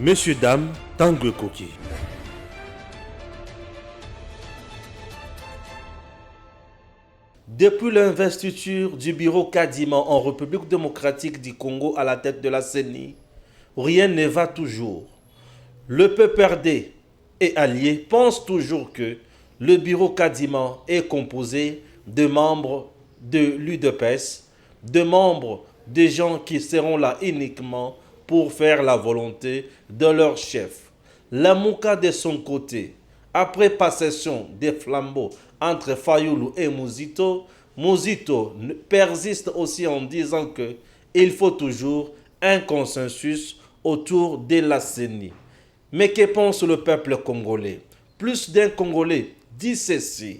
Messieurs, dames, Tanguy Koki. Depuis l'investiture du bureau Kadima en République démocratique du Congo à la tête de la CENI, rien ne va toujours. Le PPRD et alliés pensent toujours que le bureau Kadima est composé de membres de l'UDPS, de membres des gens qui seront là uniquement pour faire la volonté de leur chef. La Mouka de son côté, après passation des flambeaux entre Fayoulou et Mouzito, Mouzito persiste aussi en disant que il faut toujours un consensus autour de la CENI. Mais que pense le peuple congolais? Plus d'un Congolais dit ceci: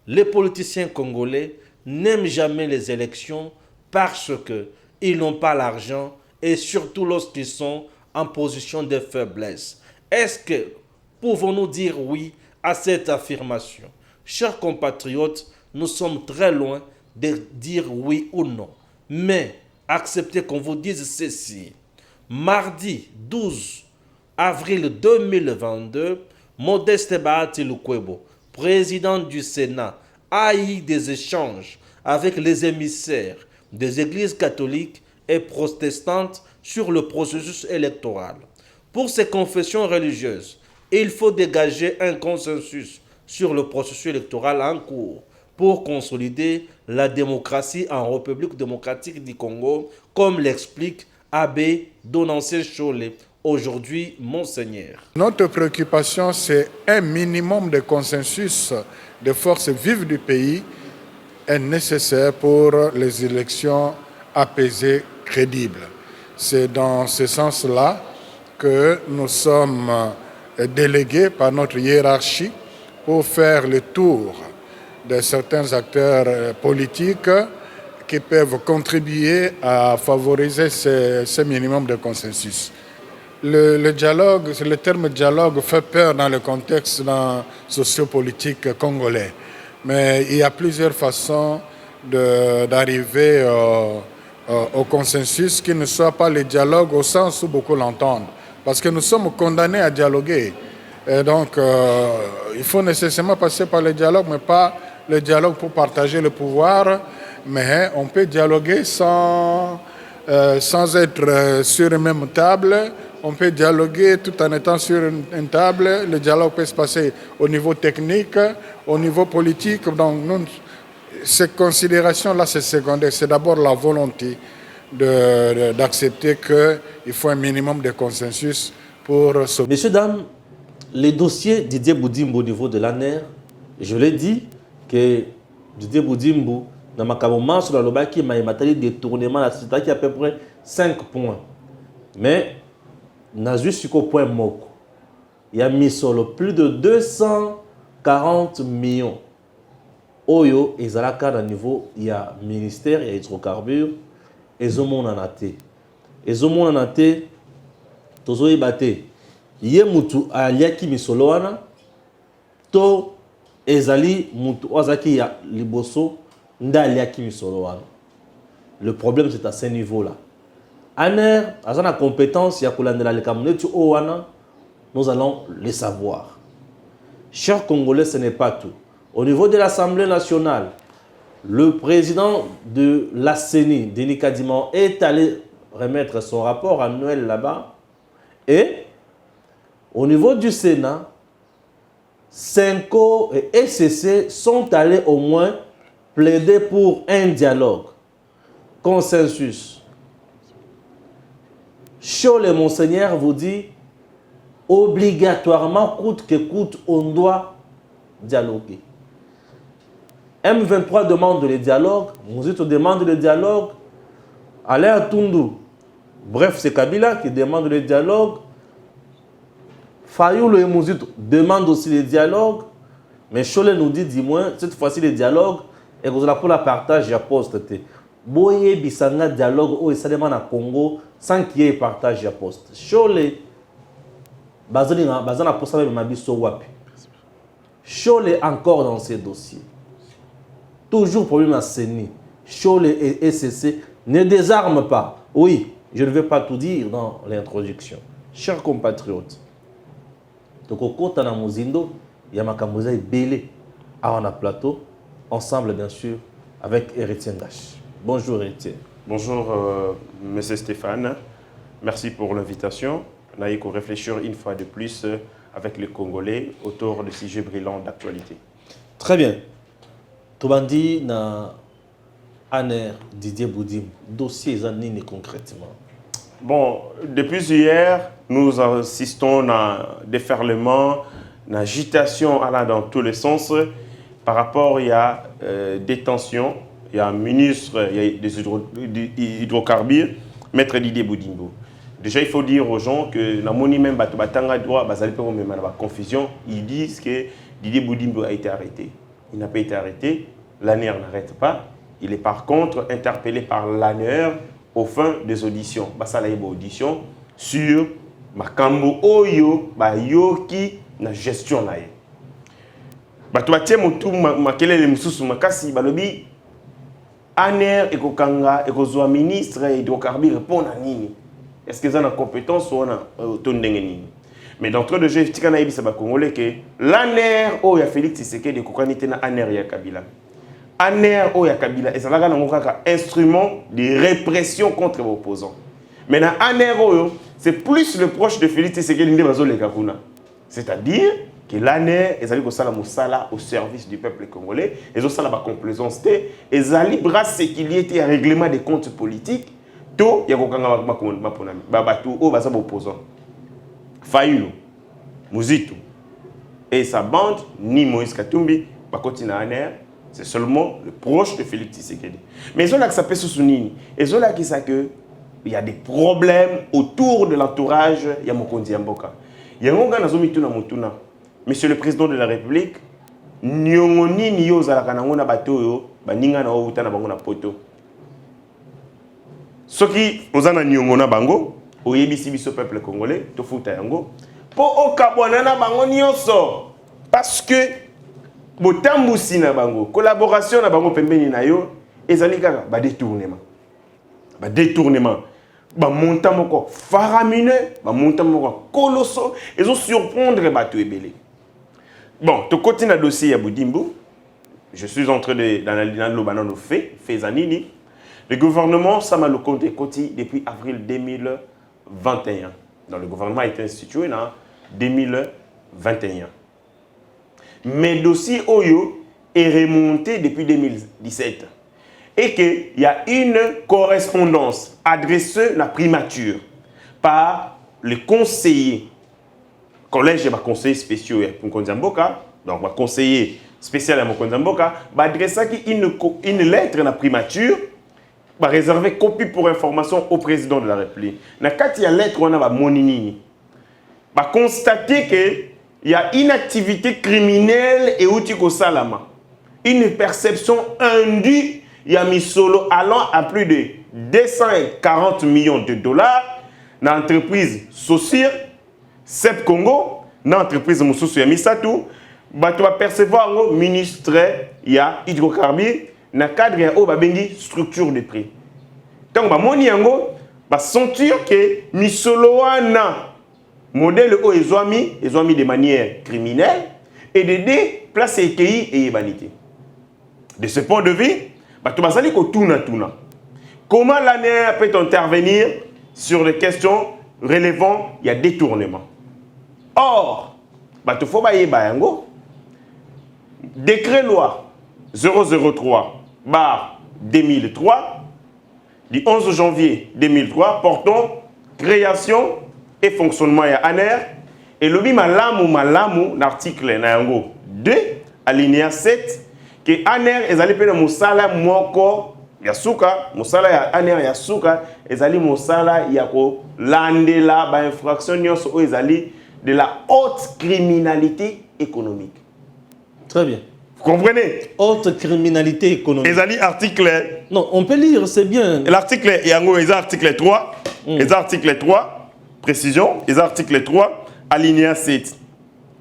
les politiciens congolais n'aiment jamais les élections parce qu'ils n'ont pas l'argent et surtout lorsqu'ils sont en position de faiblesse. Est-ce que pouvons-nous dire oui à cette affirmation? Chers compatriotes, nous sommes très loin de dire oui ou non. Mais acceptez qu'on vous dise ceci. Mardi 12 avril 2022, Modeste Bahati Lukwebo, président du Sénat, a eu des échanges avec les émissaires des églises catholiques et protestantes sur le processus électoral. Pour ces confessions religieuses, il faut dégager un consensus sur le processus électoral en cours pour consolider la démocratie en République démocratique du Congo, comme l'explique Abbé Donancé Cholé, aujourd'hui Monseigneur. Notre préoccupation, c'est un minimum de consensus des forces vives du pays est nécessaire pour les élections apaisées, crédibles. C'est dans ce sens-là que nous sommes délégués par notre hiérarchie pour faire le tour de certains acteurs politiques qui peuvent contribuer à favoriser ce minimum de consensus. Le dialogue, le terme dialogue fait peur dans le contexte sociopolitique congolais. Mais il y a plusieurs façons d'arriver au consensus qui ne soit pas le dialogue au sens où beaucoup l'entendent. Parce que nous sommes condamnés à dialoguer. Et donc, il faut nécessairement passer par le dialogue, mais pas le dialogue pour partager le pouvoir. Mais on peut dialoguer sans être sur une même table. On peut dialoguer tout en étant sur une table. Le dialogue peut se passer au niveau technique, au niveau politique. Donc, ces considérations-là, c'est secondaire. C'est d'abord la volonté d'accepter qu'il faut un minimum de consensus pour... Messieurs, dames, les dossiers Didier Boudimbo au niveau de l'ANER, je l'ai dit que Didier Boudimbo, dans ma cabomance sur la Lobaki, m'a ématé détournement la société qui a à peu près 5 points. Mais, n'a juste qu'au point moko. Il y a mis sur le plus de 240 millions. Oyo, et Zalaka, à niveau, il y a ministère, il y a hydrocarbures, et Zomon en a été. Et Zomon en a été, Tozo Ibate. Yé mutu aliaki misoloana, to ezali mutu ozaki ya liboso, nda aliaki misoloana. Le problème, c'est à ce niveau-là. ANER, à la compétence, il y a Koulandela Lekamunetu Owana, nous allons le savoir. Chers Congolais, ce n'est pas tout. Au niveau de l'Assemblée nationale, le président de la CENI, Denis Kadima, est allé remettre son rapport annuel là-bas. Et au niveau du Sénat, Senko et SCC sont allés au moins plaider pour un dialogue, consensus. Cholé Monseigneur vous dit, obligatoirement, coûte que coûte, on doit dialoguer. M23 demande le dialogue, Mouzito demande le dialogue, Alain Tundu, bref, c'est Kabila qui demande le dialogue, Fayoulou et Mouzito demandent aussi le dialogue, mais Cholé nous dit, dis-moi, cette fois-ci le dialogue, et vous allez pour la partage, à poste. Boye bisanga dialogue au Isalema na Congo sans qu'il y ait partage à poste. Cholé, bazana pour ça même mabiso wapi. Cholé encore dans ces dossiers. Toujours problème à CENI. Cholé et SCC ne désarment pas. Oui, je ne vais pas tout dire dans l'introduction. Chers compatriotes, donc au compte na Mozindo, il y a Makamoza et Bélé à un plateau, ensemble bien sûr avec Héritier Ngash. Bonjour Héritier. Bonjour Monsieur Stéphane, merci pour l'invitation. On a eu qu'à réfléchir une fois de plus avec les Congolais autour de sujets brillants d'actualité. Très bien. Tobandi na Aner Didier Boudim, dossier Zanine concrètement. Bon, depuis hier, nous assistons à des déferlements, une agitation allant dans tous les sens. Par rapport, il y a des tensions, il y a un ministre, il y a des hydrocarbures, Maître Didier Boudimbo. Déjà, il faut dire aux gens que dans mon même confusion, ils disent que Didier Boudimbo a été arrêté. Il n'a pas été arrêté, l'ANER n'arrête pas. Il est par contre interpellé par l'ANER au fin des auditions. Ça a audition sur Makambo Oyo, Yoki, la gestion. Tu vas tiens makele le mususu makasi balobi ANER et kokanga et kozwa ministre hydrocarbures répondre à nini. Est-ce que ça a compétence ou na tondengeni? Mais d'entre deux jeux tikana yebisa ba congolais que l'ANER o ya Félix Tshisekedi kokanité na ANER ya Kabila. ANER o ya Kabila et ça va un instrument de répression contre les opposants. Mais dans ANER c'est plus le proche de Félix Tshisekedi ndé bazo le kakuna. C'est-à-dire que l'ANER est allé au service du peuple congolais, et aussi la complaisance, et allé brasser qu'il y ait un règlement des comptes politiques, tout il y a un opposant. Fayulu, Mouzito et sa bande, ni Moïse Katumbi, c'est seulement le proche de Félix Tshisekedi. Mais ils ont là que ça peut se souligner. Ils ont là qu'il y a des problèmes autour de l'entourage, il y a Mokondi Mboka. Il y a un gars qui a Monsieur le Président de la République, nyongoni niyo zalakana ngona batoyo baninga na obutana bango na poto. Soki ozana nyongona bango, oyebisi biso peuple congolais, tofuta yango, po okabwana na bango nyonso parce que botambusi na bango, collaboration na bango pembeni na yo ezali kaka ba détournement. Ba détournement. Ba montant moko faramineux, ba montant moko colossal, ils ont surprendre bato ebele. Bon, tu continues le dossier à Boudimbo. Je suis en train d'analyser le banano fait Zanini. Le gouvernement, ça m'a le compté depuis avril 2021. Donc, le gouvernement a été institué en 2021. Mais le dossier Oyo est remonté depuis 2017. Et qu'il y a une correspondance adressée à la primature par les conseillers. Collège et conseiller spéciaux pour Konzamboka, donc conseiller spécial à Konzamboka, adresse une lettre à la primature, réserver copie pour information au président de la République. Dans la lettre, on a monini, constater qu'il y a une activité criminelle et outiko salama, une perception indue, il y a mis solo allant à plus de 240 millions de dollars dans l'entreprise sociale. Sep Congo, dans l'entreprise Moussoussou Yamisatu, tu vas percevoir le ministre ya hydrocarbures dans le cadre de structure de prix. Donc, tu sentir que Misoloana, modèle ils ont mis de manière criminelle et de déplacer les pays et les vanité. De ce point de vue, tu vas savoir que comment l'année peut intervenir sur les questions relevant il y a détournement. Or, il faut décret loi 003/2003 du 11 janvier 2003 portant création et fonctionnement de ANER et le malamu l'article 2 alinéa 7 que ANER est allé payer musala moko yasuka musala ya ANER yasuka ezali musala yako landela ba infraction nyonso o ezali de la haute criminalité économique. Très bien. Vous comprenez? Haute criminalité économique. Ezali article. Non, on peut lire, c'est bien. L'article yango les article 3, les articles 3 précision, les articles 3 alinéa 7.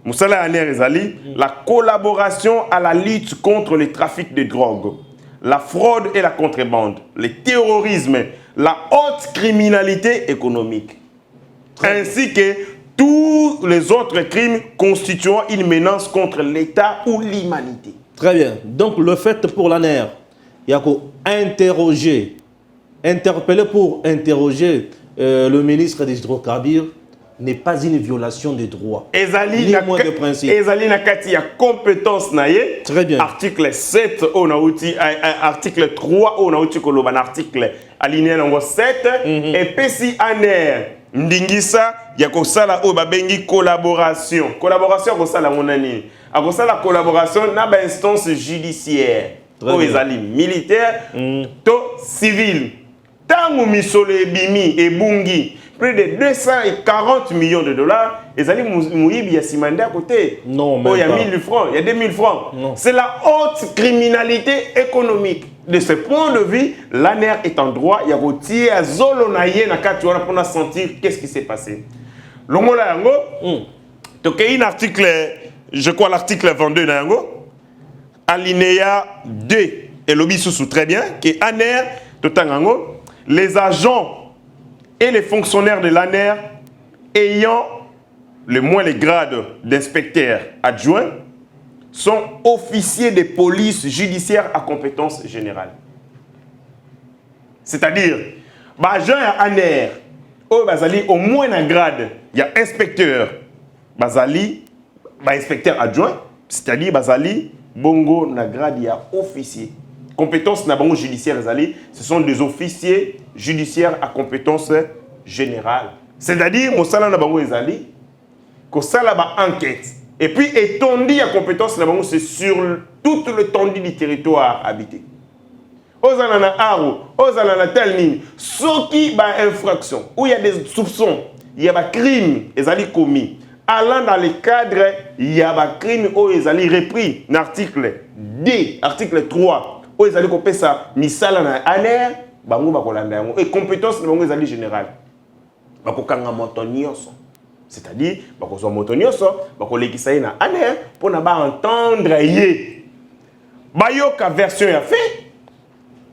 Moussala ANER ezali la collaboration à la lutte contre le trafic de drogue, la fraude et la contrebande, le terrorisme, la haute criminalité économique. ainsi que tous les autres crimes constituant une menace contre l'État ou l'humanité. Très bien. Donc, le fait pour l'ANER, il y a qu'à interpeller pour interroger le ministre des Hydrocarbures n'est pas une violation des droits. Ezali ni moins de principe. Ezali na kati ya compétence na ye. Très bien. Article 7 on a outil article 3 on a outil koloba na article alinéa nango 7 et pesi ANER ndingisa ya kosala o babengi collaboration. Collaboration ko sala monani. A ko sala collaboration na ba instance judiciaire. O ezali militaire to civil. Tango misolo ebimi ebungi plus de 240 millions de dollars, et ali mouyibi ya simandé à côté. Non, mais il y a 1000 francs, il y a 2000 francs. C'est la haute criminalité économique. De ce point de vue, l'ANER est en droit, il y a routier à Zolonaye na katuana pour sentir qu'est-ce qui s'est passé. Longola yango, donc il y a un article, je crois l'article 22 na yango, alinéa 2 et lobby sous très bien que ANER totangango, les agents et les fonctionnaires de l'ANER ayant le moins les grades d'inspecteur adjoint sont officiers de police judiciaire à compétence générale. C'est-à-dire, agent à ANER, au moins un grade, il y a inspecteur, inspecteur adjoint, c'est-à-dire, bongo na grade, il y a officier. Compétences na bango judiciaire, ce sont des officiers judiciaires à compétence générale. C'est-à-dire, mosala na bango ezali, ko sala ba enquête. Et puis, étendu à compétence na bango, c'est sur toute l'étendue du territoire habité. Ozala na aro, ozala na tel nini, ce qui ba infraction, où il y a des soupçons, il y a des crimes, ezali commis. Allant dans le cadre, il y a des crimes où ezali repris, l'article D, article 3. Où ils allaient couper ça, misala na ANER, bango bakolanda yango et compétence na bango ezali général. Bakokanga motonioso. C'est-à-dire bakozwa motonioso, bakolekisa na ANER pour na ba entendre yé. Bayoka version ya fait.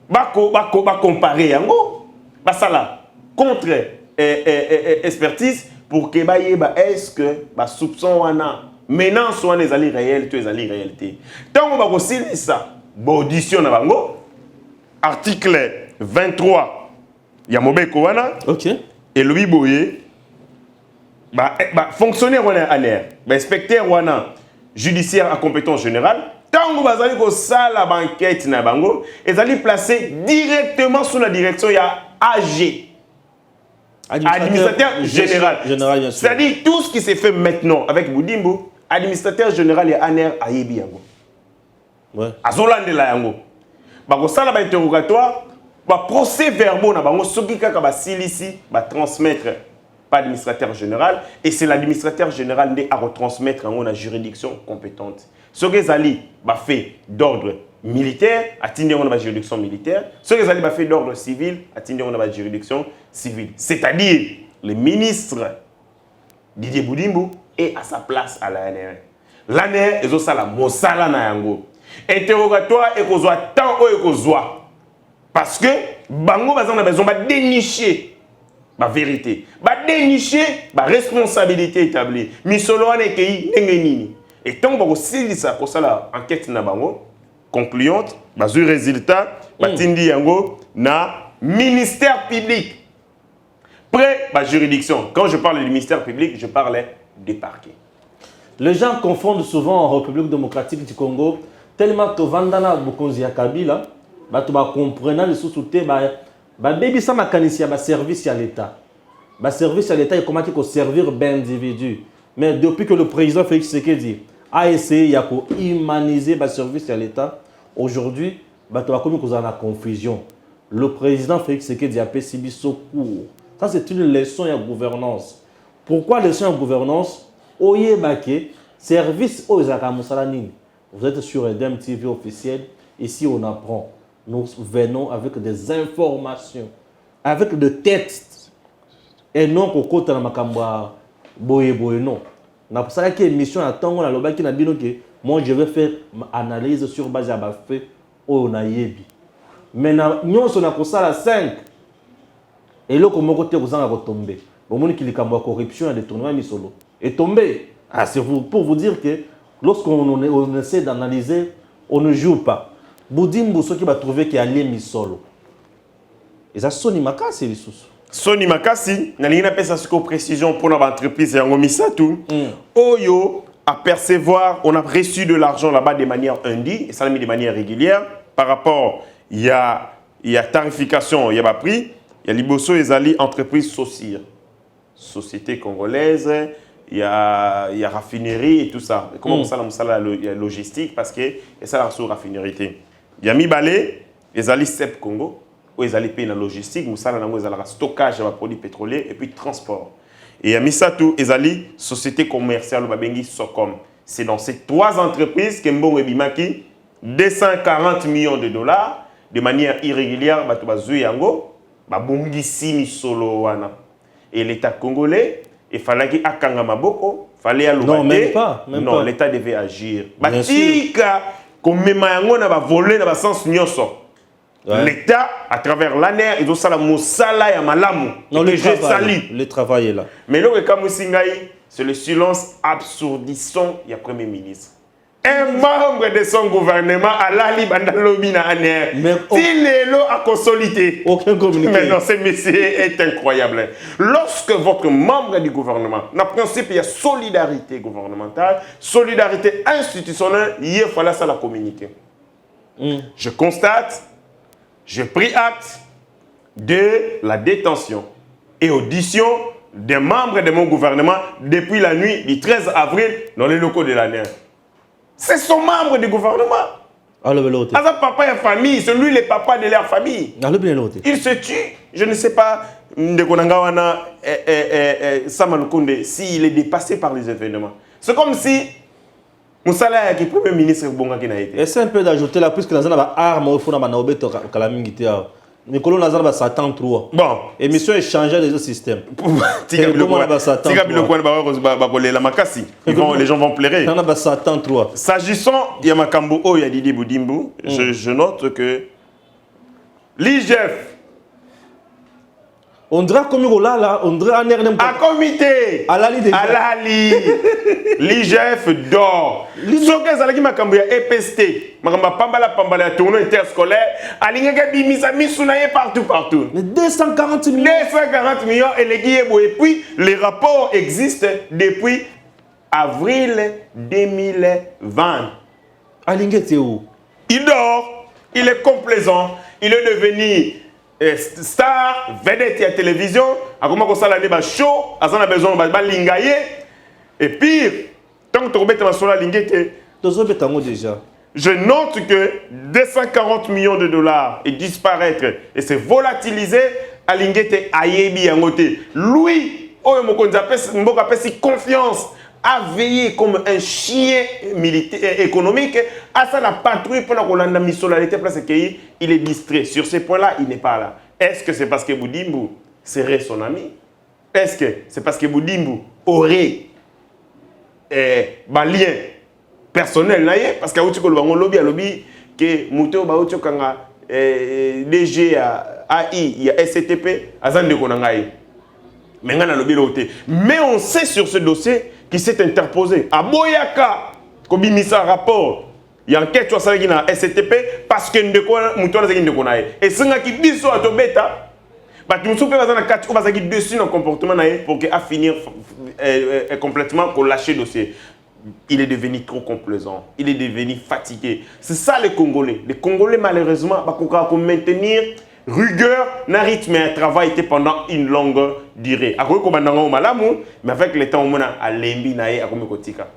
Bako comparer yango. Basala contre expertise pour que ba yeba est-ce que ba soupçon wana menace wana ezali réel to ezali réalité. Tant bako ça audition na bango article 23 ya mobeko wana OK et lui boye fonctionnaire wana ANER inspecteur wana judiciaire à compétence générale tango bazali ko sala banquette na bango ezali placé directement sous la direction ya AG administrateur général c'est-à-dire tout ce qui s'est fait maintenant avec Boudimbo administrateur général ya ANER ayebi yango. Ouais. Azolandela yango. Bako sala ba interrogatoire, ba procès verbaux na bango soki kaka ba silisi ba transmettre par l'administrateur général et c'est l'administrateur général qui a retransmettre en la juridiction compétente. Ce que zali ba fait d'ordre militaire, atteindre on la juridiction militaire. Ce que zali ba fait d'ordre civil, atteindre on la juridiction civile. C'est-à-dire le ministre Didier Boudimbo est à sa place à l'ANR. L'ANR est aussi la mosala na yango. Interrogatoire et qu'on tant ou qu'on parce que bango bazan a besoin de dénicher la vérité, ba dénicher la responsabilité établie. Misolo ane kei nengeni. Et tant que si ça ko sala enquête na bango concluante, bazu résultat batindi yango na ministère public. Près la juridiction. Quand je parle du ministère public, je parle des parquets. Les gens confondent souvent en République démocratique du Congo tellement que Vandana Bukonzi ya Kabila, tu vas comprendre les sous-soutés, baby ça m'a canissé à service à l'État. Service à l'État, il commence à servir ben individu. Mais depuis que le président Félix Tshisekedi a essayé de humaniser le service à l'État, aujourd'hui, tu vas comprendre la confusion. Le président Félix Tshisekedi a subi secours. Ça, c'est une leçon de gouvernance. Pourquoi leçon de gouvernance? Oye Baké, service aux Akamoussalanine. Vous êtes sur EDEM TV officiel. Ici, on apprend. Nous venons avec des informations, avec des textes. Et non qu'au côté de Makamba, boye non. On a pour ça qu'il y a une mission à temps, on a le qui n'a dit que moi, je vais faire une analyse sur base à fait on a yebi. Mais nous, on a pour ça la 5. Et là, comment côté vous en tombé. Au moment qu'il y a corruption et détournement misolo. Et tombé. Ah, c'est pour vous dire que lorsqu'on essaie d'analyser, on ne joue pas. Boudimbo, ce qui va trouver qu'il y a les misolo. Et ça sonne makasi les sous. Soni makasi, na lingina pesa siko précision pour notre entreprise et en misatu. Oyo à percevoir, on a reçu de l'argent là-bas de manière indue et ça l'a mis de manière régulière par rapport il y a tarification, il y a pas prix, il y a liboso ezali entreprise sociale. Société congolaise, il y a raffinerie et tout ça. Et comment ça la logistique parce que ça la sous raffinerie. Il y a mi balé, ezali CEP Congo. Où ils allaient payer la logistique, ils allaient le stockage de produits pétroliers et puis transport. Et à Misatou, ils allaient société commerciale Socom. C'est dans ces trois entreprises que Mbongo et Bimaki, 240 millions de dollars de manière irrégulière, et l'État congolais, il fallait qu'il y ait Maboko, fallait aller non, même pas. Non, l'État devait agir. Comme a volé dans le sens nyoso. Ouais. L'État, à travers l'ANER, ils ont ça la moussala et malamu. Non, le travail est là. Mais là, c'est le silence absourdissant du Premier ministre. Un membre de son gouvernement a l'ali bandalobi na ANER. Il est là à consolider. Aucun communiqué. Mais non, ce monsieur est incroyable. Lorsque votre membre du gouvernement, dans le principe, il y a solidarité gouvernementale, solidarité institutionnelle, il faut ça la communiquer. Je constate. J'ai pris acte de la détention et audition des membres de mon gouvernement depuis la nuit du 13 avril dans les locaux de l'ANER. C'est son membre du gouvernement. Asa papa et famille, c'est lui le papa de leur famille. Il se tue. Je ne sais pas s'il est dépassé par les événements. C'est comme si Moussala qui est premier ministre Bonga qui n'a été. Et c'est un peu d'ajouter là, puisque dans la arme au fond de Manaobeto Kalamingité. Mais colon Nazar va s'attendre trop. Bon. Émission est changée des autres systèmes. Les gens vont pleurer. S'agissant, il y a Makambo, il y a Didi Boudimbo. Je note que l'IGF. On dirait comme on dirait un air à comité. À l'ali. L'IGF dort. Ce que ça qui m'a cambié EPST. M'a pambala tournoi interscolaire. Alingaka bimisa misunaye partout. Mais 240 millions. 240 millions et les guillemets. Et puis les rapports existent depuis avril 2020. Alingete où? Il dort. Il est complaisant. Il est devenu star, vedette à la télévision, à comment ça l'année show, à ça on a besoin de lingaye. Et pire, tant que tu remets sur la lingate, déjà. Je note que 240 millions de dollars est disparaître et c'est volatilisé à lingate ayebi yangote. Lui, Mboka pesi confiance à veiller comme un chien militaire économique à ça la patrouille pour la misolalité place qu'il il est distrait. Sur ces points-là, il n'est pas là. Est-ce que c'est parce que Boudimbo serait son ami? Est-ce que c'est parce que Boudimbo aurait un lien personnel? Parce qu'il y a un lobby que Mouteo Baoucho Kanga DG AI, il y a SCTP, Azande Konangaï. Mais on sait sur ce dossier qui s'est interposé. À Boyaka, comme il mis un rapport, il y a une enquête sur la SCTP parce que nous avons et si qui dit sur la bêta, nous avons dessus dans le comportement pour qu'il finir complètement pour lâcher le dossier. Il est devenu trop complaisant, il est devenu fatigué. C'est ça les Congolais. Les Congolais, malheureusement, pour maintenir rigueur, n'a rythme un travail était pendant une longue durée. Mais avec le temps, on a l'embi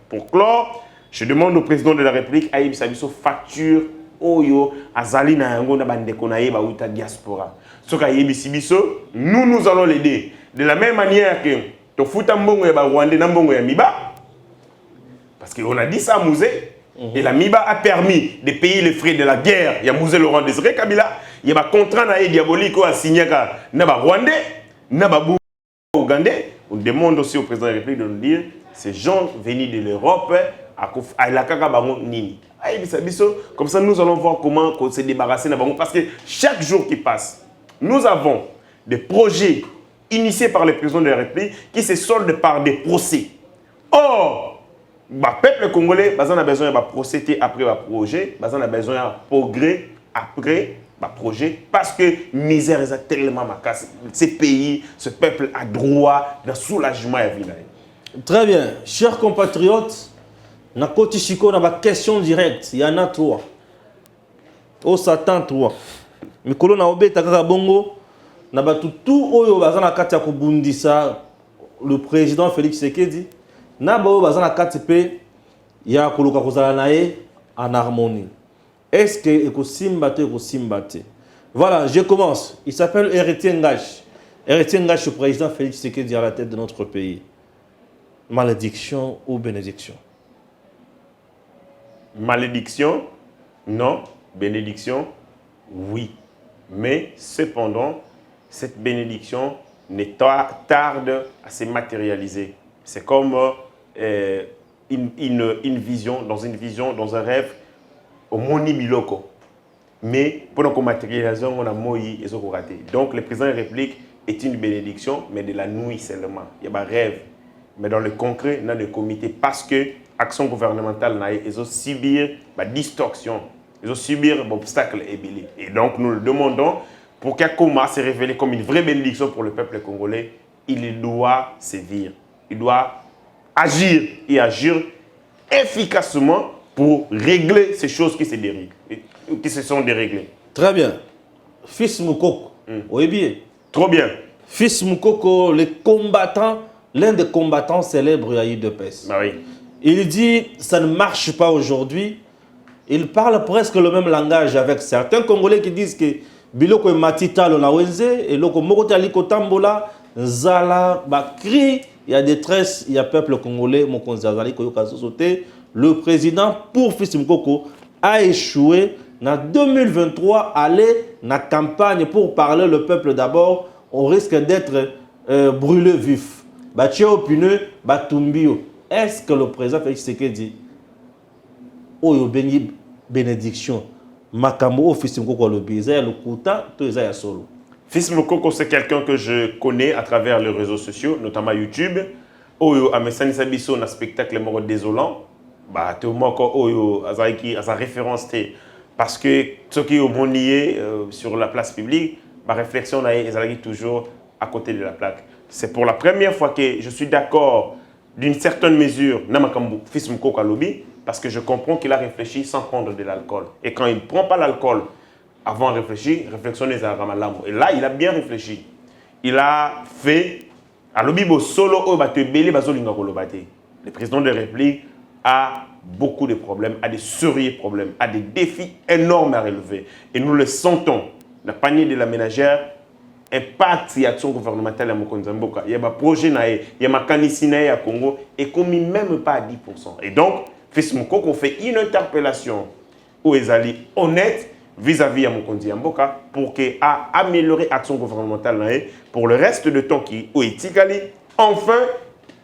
pour clore, je demande au président de la République à Ibisabiso facture Oyo Azali na yango na bandeko na yeba uta diaspora. Soka Ibisabiso, nous allons l'aider. De la même manière que to futa mbongo ya Rwanda na mbongo ya Miba. Parce qu'on a dit ça à Mouzé. Et la MIBA a permis de payer les frais de la guerre. Il y a Mouzé Laurent Désiré Kabila. Il y a un contrat diabolique qui a signé avec le Rwandais, le Ougandais. On demande aussi au président de la République de nous dire ces gens venus de l'Europe à la Kakabango Nini. Comme ça, nous allons voir comment se débarrasser de Bango. Parce que chaque jour qui passe, nous avons des projets initiés par le président de la République qui se soldent par des procès. Or, le peuple congolais a besoin de procéder après le projet, a besoin de progrès après le projet, parce que la misère est tellement macasse. Ces pays, ce peuple a droit de soulagement à vivre. Très bien. Chers compatriotes, na koti chiko na ba question directe, il y en a 3. Au Satan 3. Mikolo na obeta kaka bongo na batu tout oyo baza na kati ya kobundisa le président Félix Tshisekedi na ba oyo baza na kati pe ya koluka kozala na ye en harmonie. Est-ce que ekosimba te? Voilà, je commence. Il s'appelle Héritier Ngash. Héritier Ngash, le président Félix Tshisekedi à la tête de notre pays. Malédiction ou bénédiction? Malédiction, non. Bénédiction, oui. Mais cependant, cette bénédiction ne tarde à se matérialiser. C'est comme une vision, dans un rêve, au moni biloko. Mais pendant qu'on matérialise, on a moyi et on raté. Donc le président de la République est une bénédiction, mais de la nuit seulement. Il y a un rêve. Mais dans le concret, il y a des comités parce que l'action gouvernementale, ils ont subi la distorsion, ils ont subi l'obstacle ébélé. Et donc nous le demandons pour qu'elle commence à se révéler comme une vraie bénédiction pour le peuple congolais. Il doit sévir, il doit agir et agir efficacement pour régler ces choses qui se sont déréglées. Très bien. Fils Moukoko, oui bien. Trop bien. Fils Moukoko, le combattant, l'un des combattants célèbres à UDPS. Ah oui. Il dit, ça ne marche pas aujourd'hui. Il parle presque le même langage avec certains Congolais qui disent que Biloko Matita lo nawenze et loko mokotali kotambola zala bakri, il y a détresse, il y a peuple congolais mokonzi azali koyoka sosote. Le président pour Fils Moukoko a échoué en 2023 aller na campagne pour parler le peuple d'abord, on risque d'être brûlé vif. Batie opineux, batumbio. Est-ce que le président Félix Tshisekedi oyo bengi bénédiction makambo Fils Moukoko lobi za le kuta to za ya solo? Fils Moukoko, c'est quelqu'un que je connais à travers les réseaux sociaux, notamment YouTube. Oyo amesani sabiso na spectacle moko désolant. Bah tout moko oyo azaki asa référence té parce que ce qui est monié sur la place publique, ma réflexion na ezalaki toujours à côté de la plaque. C'est pour la première fois que je suis d'accord d'une certaine mesure namakambo Fils Moukoko lobby parce que je comprends qu'il a réfléchi sans prendre de l'alcool. Et quand il ne prend pas l'alcool avant de réfléchir, réflexion est à Ramalambo. Et là, il a bien réfléchi. Il a fait à l'obibo solo au bate belé bazolinga kolobate. Le président de la République a beaucoup de problèmes, a des sérieux problèmes, a des défis énormes à relever. Et nous le sentons. Le panier de la ménagère impact l'action gouvernementale à Mokonzamboka. Il y a un projet, il y a un canisinae à Congo et commis même pas à 10%. Et donc, Fils Moukoko fait une interpellation où ils allaient honnête vis-à-vis de Mokonzamboka pour qu'il a amélioré l'action gouvernementale pour le reste de temps qui est enfin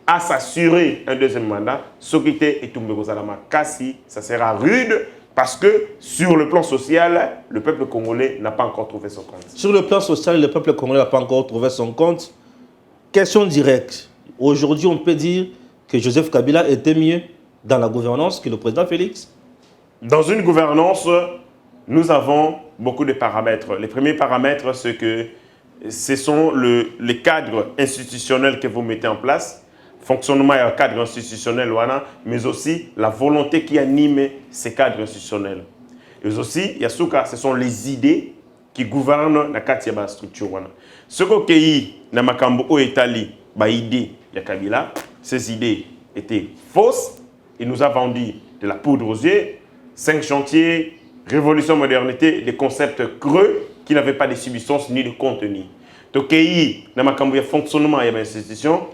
à s'assurer un deuxième mandat. Sokite et Tumbeko Salama Kassi, ça sera rude. Parce que sur le plan social, le peuple congolais n'a pas encore trouvé son compte. Sur le plan social, le peuple congolais n'a pas encore trouvé son compte. Question directe. Aujourd'hui, on peut dire que Joseph Kabila était mieux dans la gouvernance que le président Félix? Dans une gouvernance, nous avons beaucoup de paramètres. Les premiers paramètres, c'est que ce sont les cadres institutionnels que vous mettez en place. Fonctionnement et un cadre institutionnel, mais aussi la volonté qui anime ces cadres institutionnels. Et aussi, Yasuka, ce sont les idées qui gouvernent la Katiaba structure. Ce que yi na makambo o etali ba idée ya Kabila, ces idées étaient fausses. Il nous a vendu de la poudre aux yeux, 5 chantiers, révolution modernité, des concepts creux qui n'avaient pas de substance ni de contenu. Donc yi na makambo ya fonctionnement et institution.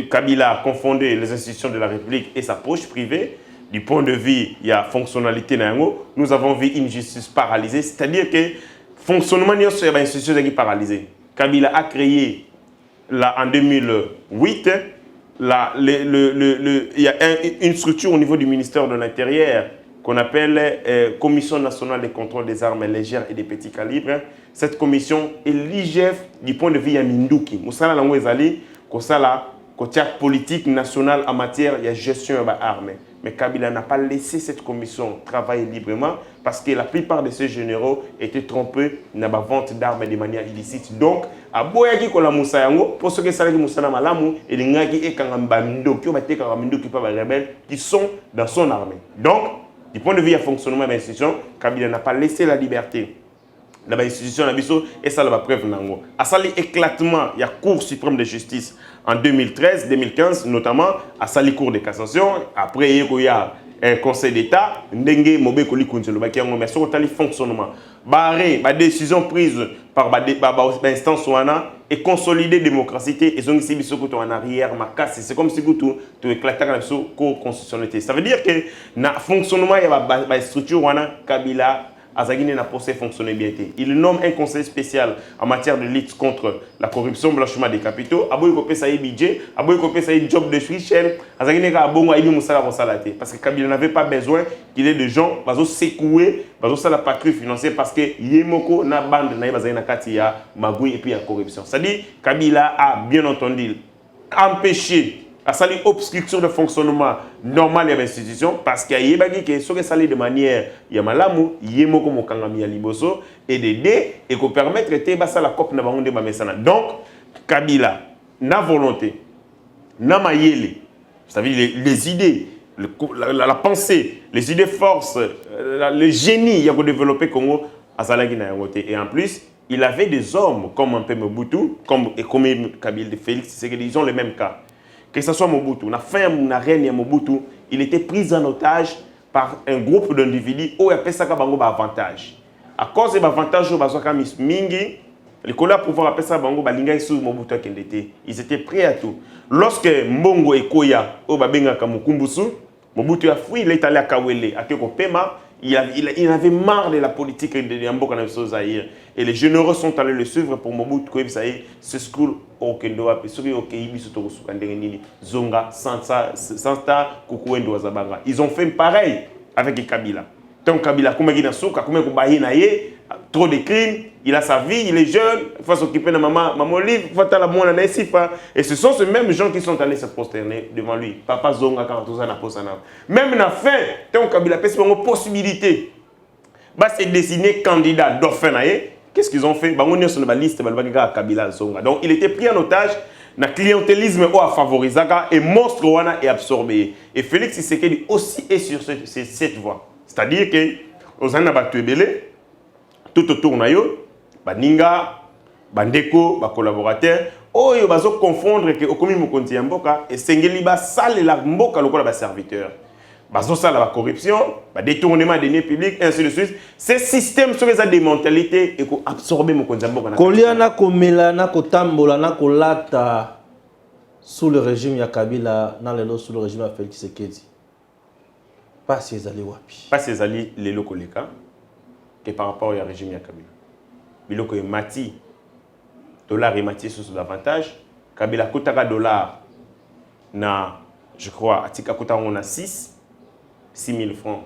Kabila a confondu les institutions de la République et sa poche privée. Du point de vue, il y a fonctionnalité. Nous avons vu une justice paralysée, c'est-à-dire que le fonctionnement de l'institution est paralysé. Kabila a créé, là, en 2008, il y a une structure au niveau du ministère de l'Intérieur qu'on appelle Commission nationale de contrôle des armes légères et des petits calibres. Cette commission est l'IGF du point de vue de Minduki. Moussala Lango Ezali, Kosala, côté politique nationale en matière de gestion des armes. Mais Kabila n'a pas laissé cette commission travailler librement parce que la plupart de ces généraux étaient trompés dans la vente d'armes de manière illicite. Donc, à Boyaki Kola Moussa Yango, pour ceux qui savent que Moussa Malamu et les Ngaki et Kangambando, qui ont été Kangambando qui peuvent rebelles, qui sont dans son armée. Donc, du point de vue du fonctionnement de l'institution, Kabila n'a pas laissé la liberté. Dans l'institution, et ça la preuve. À ça, l'éclatement, il y a Cour suprême de justice en 2013-2015, notamment à ça, les cours de cassation. Après, il y a un conseil d'État, Ndenge Mobe Koli Kunzelo, qui a un fonctionnement. Barré, la décision prise par l'instance et consolider la démocratie et ils ont ici en arrière, c'est comme si tu éclatais la cour constitutionnalité. Ça veut dire que dans le fonctionnement, il y a une structure Kabila. Azagine n'a pas fonctionné bien. Il nomme un conseil spécial en matière de lutte contre la corruption, blanchiment des capitaux. Aboy kopé ça y budget, aboy kopé ça y job de Frichel. Azagine ka bongo ayi musala konsalate parce que Kabila n'avait pas besoin qu'il ait de gens bazo secouer, bazo ça la patrie financière parce que yemoko na bande na bazana kati ya magouille et puis la corruption. C'est-à-dire Kabila a bien entendu empêché à salir obstruction de fonctionnement normal de l'institution parce qu'il y a des gens qui sont de manière yamalamu yemoko mokangami ya liboso et d'aider et qu'on permettre de faire la COP na bangonde bamesana. Donc Kabila na volonté na mayele, c'est-à-dire les idées, la pensée, les idées forces, le génie il a développé Congo à Salagi na yangote et en plus il avait des hommes comme un peu Mobutu comme Kabila de Félix, c'est qu'ils ont le même cas. Que ce soit Mobutu, la fin de la reine Mobutu, il était pris en otage par un groupe d'individus où il appelle ça comme un avantage. À cause de l'avantage, les collègues pouvoir appeler ça bango balinga sur Mobutu qui était. Ils étaient prêts à tout. Lorsque Mbongo et Koya au babenga Kamukumbusu, Mobutu a fui, il est allé à Kawele, à Tekopema. Il avait marre de la politique de Yamboka Zaïre. Et les généraux sont allés le suivre pour Mobutu Koyebi Zaïre. Ce school au Kendo, au Keibi, Zonga, Santa, Kukuendo, Azabanga. Ils ont fait pareil avec Kabila. Donc Kabila, comme il a trop de crimes, il a sa vie, il est jeune, il faut s'occuper de maman livre, il faut être la moine et ce sont ces mêmes gens qui sont allés se prosterner devant lui. Papa Zonga, quand tout ça n'a pas ça. Même à la fin, tant Kabila a une possibilité, bah c'est désigné candidat d'orphelin. Qu'est-ce qu'ils ont fait? Bah on est sur la liste de Kabila Zonga. Donc il était pris en otage. Le clientélisme a favorisé et monstre wana est absorbé. Et Félix Tshisekedi aussi est sur cette voie. C'est-à-dire que aux Anabatuebele, tout autour de nous, Baninga, Bandeko, collaborateurs, ils vont confondre que Okomi Mokonzi Mboka et Sengeliba sale la Mboka le serviteur. Bazo sale la corruption, détournement des deniers publics, ainsi de suite. Ces systèmes sont des mentalités et qu'on absorbe Mokonzi Mboka. Koliana Komelana Kotambolana Kolata sous le régime Yakabila, sous le régime Félix Tshisekedi. Pas ces alliés wapi. Pas ces alliés les locaux que par rapport au régime Yakabila. Biloko et Mati, dollar et Mati sous davantage. Kabila kotaka dollar na, je crois, Atika kotaka on a 6 000 francs,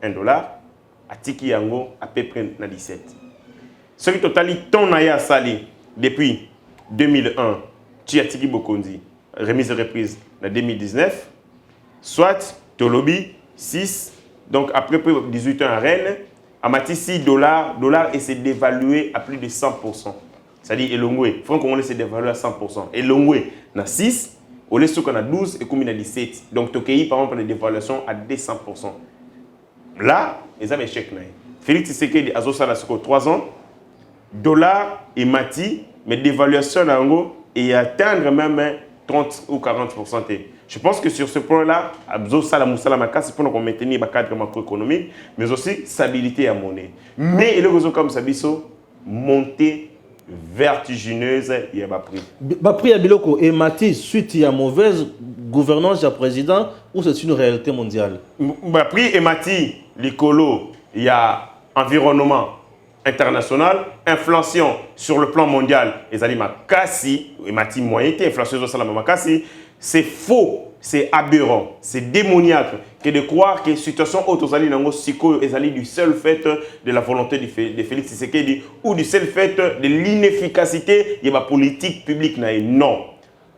1 dollar. Atiki yango à peu près na 17. Ce qui totali ton naya sali depuis 2001, tu Atiki Bokondi, remise et reprise en 2019, soit Tolobi 6, donc après 18 ans à Rennes, à Mati 6 dollars et c'est dévalué à plus de 100%. C'est-à-dire Elongwe, franc congolais s'est dévalué à 100%. Elongwe, na 6, Olesouk on a 12 et Koumi na 17. Donc Tokei par exemple, a des dévaluations à 200%. Là, ils ont un échec. Félix Tshisekedi a 3 ans, dollar et Mati, mais dévaluation et atteindre même 30 ou 40%. Je pense que sur ce point-là, c'est pour nous maintenir le cadre macroéconomique, mais aussi stabilité à monnaie. Mais il y a comme ça, montée vertigineuse, il y a un prix. Le prix à Biloko et Mati, suite à mauvaise gouvernance du président, ou c'est une réalité mondiale? Le prix et Mati, l'écolo, il y a environnement international, inflation sur le plan mondial, les aliments Kassi, et Mati moyen, inflation sur la Makassi. c'est faux, c'est aberrant, c'est démoniaque que de croire que la situation autosali nango siko ezali du seul fait de la volonté de Félix Tshisekedi ou du seul fait de l'inefficacité de la politique publique. Non.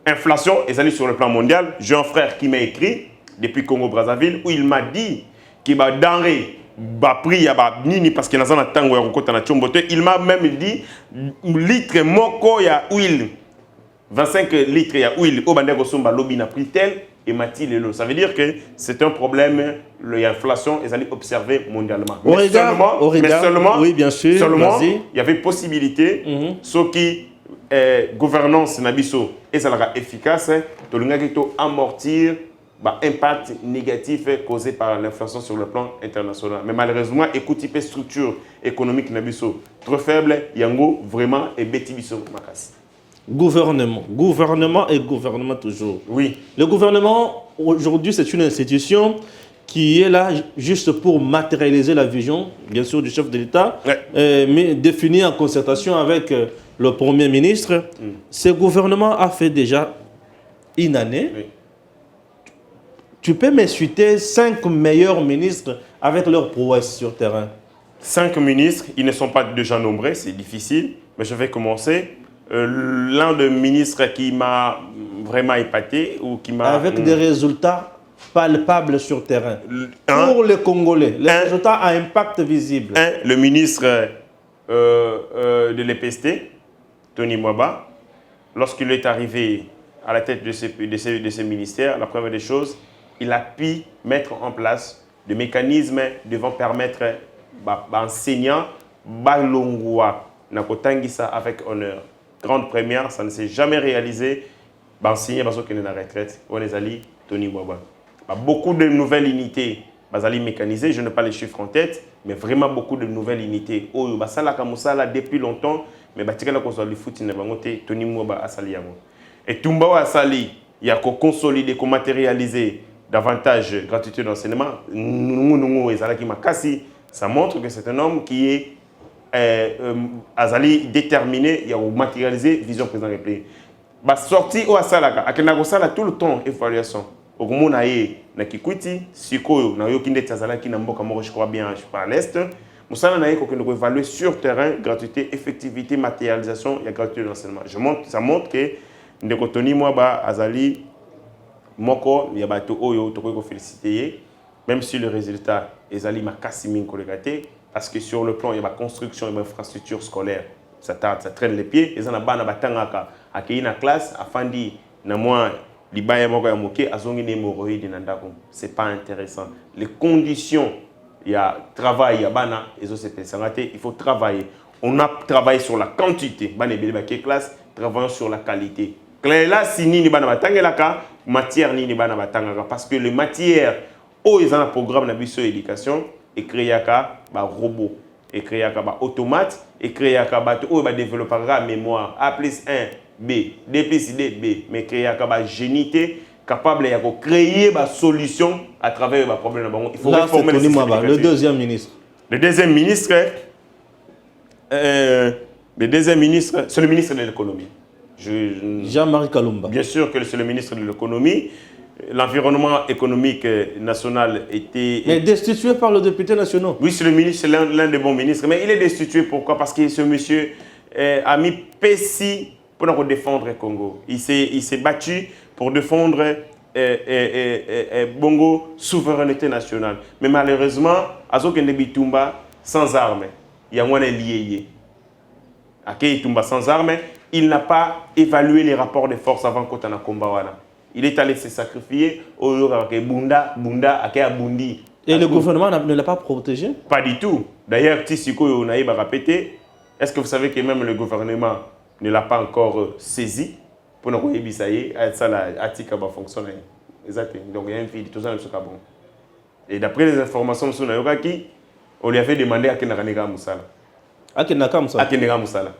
Inflation ezali sur le plan mondial. J'ai un frère qui m'a écrit depuis Congo-Brazzaville où il m'a dit qu'il va denrée prix parce qu'il y a tango il m'a même dit litre moko ya huile 25 litres ya huile au bandeko somba lobby na prix tel et mati lelo. Ça veut dire que c'est un problème, l'inflation est allée observer mondialement. Mais seulement, oui, bien sûr, seulement il y avait possibilité, ce qui gouvernance nabiso et ça sera efficace, de amortir l'impact négatif causé par l'inflation sur le plan international. Mais malheureusement, écoute, structure économique nabiso trop faible, yango vraiment et beti biso makasi. Gouvernement et gouvernement toujours. Oui. Le gouvernement, aujourd'hui, c'est une institution qui est là juste pour matérialiser la vision, bien sûr, du chef de l'État, mais définie en concertation avec le Premier ministre. Ce gouvernement a fait déjà une année. Oui. Tu peux me citer 5 meilleurs ministres avec leur prouesse sur terrain. 5 ministres, ils ne sont pas déjà nombreux, c'est difficile, mais je vais commencer. L'un des ministres qui m'a vraiment épaté ou qui m'a... Avec des résultats palpables sur terrain. Pour les Congolais, les résultats à impact visible. Le ministre de l'EPST, Tony Mwaba, lorsqu'il est arrivé à la tête de ce ministère, la première des choses, il a pu mettre en place des mécanismes devant permettre aux enseignants balongwa nakotangisa avec honneur. Grande première, ça ne s'est jamais réalisé. Enseigner parce qu'il est en retraite. On est allé Tony Mwaba. Beaucoup de nouvelles unités, basali mécanisées. Je n'ai pas les chiffres en tête, mais vraiment beaucoup de nouvelles unités. Oh, basala kamusala depuis longtemps, mais batikala kozo li futi na bangote Tony Mwaba asali yango. Et Tumba asali, il y a qu'on consolider, qu'on matérialiser davantage gratuité d'enseignement. Ça montre que c'est un homme qui est azali déterminé, il y a matérialisé vision président du pays. Ba sorti au asalaka, akena ko sala tout le temps évaluation. Okomona ye na Kikwiti, sikoyo na yoki ndeti azala ki na mboka moko je crois bien je parle à l'est. Musala na ye ko kendo ko évaluer sur terrain gratuité, effectivité, matérialisation, il y a gratuité d'enseignement. Ça montre que ndeko Tony Mwaba azali moko ya bato oyo to ko féliciter même si le résultat ezali makasi min ko regate. Parce que sur le plan, il y a la construction et l'infrastructure scolaire. Ça traîne les pieds. Ils ont une classe, afin de c'est pas intéressant. Les conditions, il y a travail, il faut travailler. On a travaillé sur la quantité. Travaillons sur la qualité. Là, si ni matière parce que les matières, ils ont un programme d'éducation. Et créer un robot, et créer un automate, et créer un développer la mémoire A plus 1, B, D plus D, B, mais créer un génité capable de créer une solution à travers le problème. Il faut réformer le deuxième ministre. Le deuxième ministre, c'est le ministre de l'économie. Jean-Marie Kalumba. Bien sûr que c'est le ministre de l'économie. L'environnement économique national était... Mais destitué par le député national. Oui, c'est le ministre, c'est l'un des bons ministres. Mais il est destitué, pourquoi? Parce que ce monsieur a mis Pessi pour défendre le Congo. Il s'est battu pour défendre Bongo souveraineté nationale. Mais malheureusement, Azokende Bitumba sans armes. Il y a moins lié. Akei Tumba sans armes, il n'a pas évalué les rapports de force avant qu'on ait combat. Il est allé se sacrifier au Bunda, Bundi. Et le gouvernement ne l'a pas protégé? Pas du tout. D'ailleurs, Tissiko Naïb a répété, est-ce que vous savez que même le gouvernement ne l'a pas encore saisi pour nous dire que ça va fonctionner. Exactement. Donc il y a une fille, tout ça, bon. Et d'après les informations sur Nayokaki, on lui avait demandé à Kenaka Moussala. À Kenaka Moussala. À Kenaka Moussala.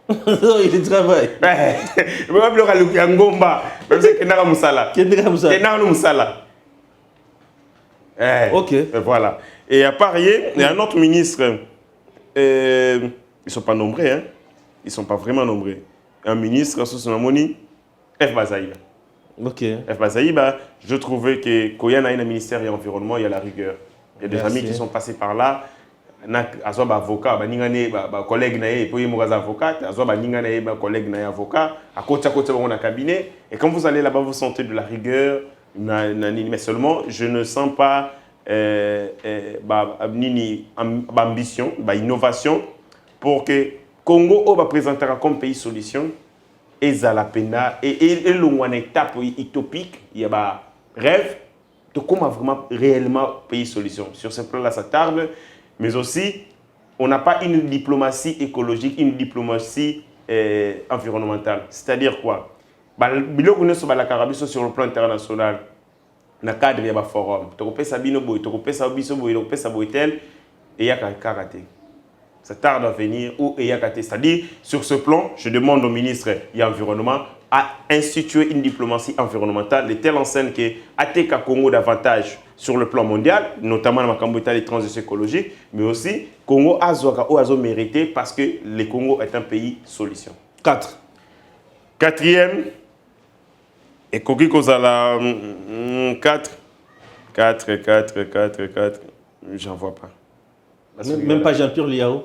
Il travaille. Je ne sais pas si Ngomba, même si Kenaka Moussala. Kenaka Moussala. Ok. Voilà. Et à part, il y a un autre ministre. Ils ne sont pas nombreux. Hein? Ils ne sont pas vraiment nombreux. Un ministre, Sosunamoni, F. Bazaïla. Ok. Je trouvais que quand il y a un ministère de l'Environnement, il y a la rigueur. Il y a des amis qui sont passés par là. Il y a des avocats, des collègues, des avocats, des collègues, des avocats, à côté dans le cabinet. Et quand vous allez là-bas, vous sentez de la rigueur, mais seulement, je ne sens pas ambition, innovation pour que Congo va présenter comme pays solution. Et Zalapena, et une étape utopique, il y a un rêve de comment vraiment réellement payer solution. Sur ce plan-là, ça tarde, mais aussi, on n'a pas une diplomatie écologique, une diplomatie environnementale. C'est-à-dire quoi? Sur le plan international, dans le cadre d'un forum, tu peux faire et il y a karaté. Ça tarde à venir ou EYAKAT. C'est-à-dire, sur ce plan, je demande au ministre de l'Environnement à instituer une diplomatie environnementale de telle enseigne que ATK Congo davantage sur le plan mondial, notamment dans la transition écologique, mais aussi Congo a mérité parce que le Congo est un pays solution. 4. Quatrième, et Koki Kozala 4, j'en vois pas. Même pas Jean-Pierre Liao,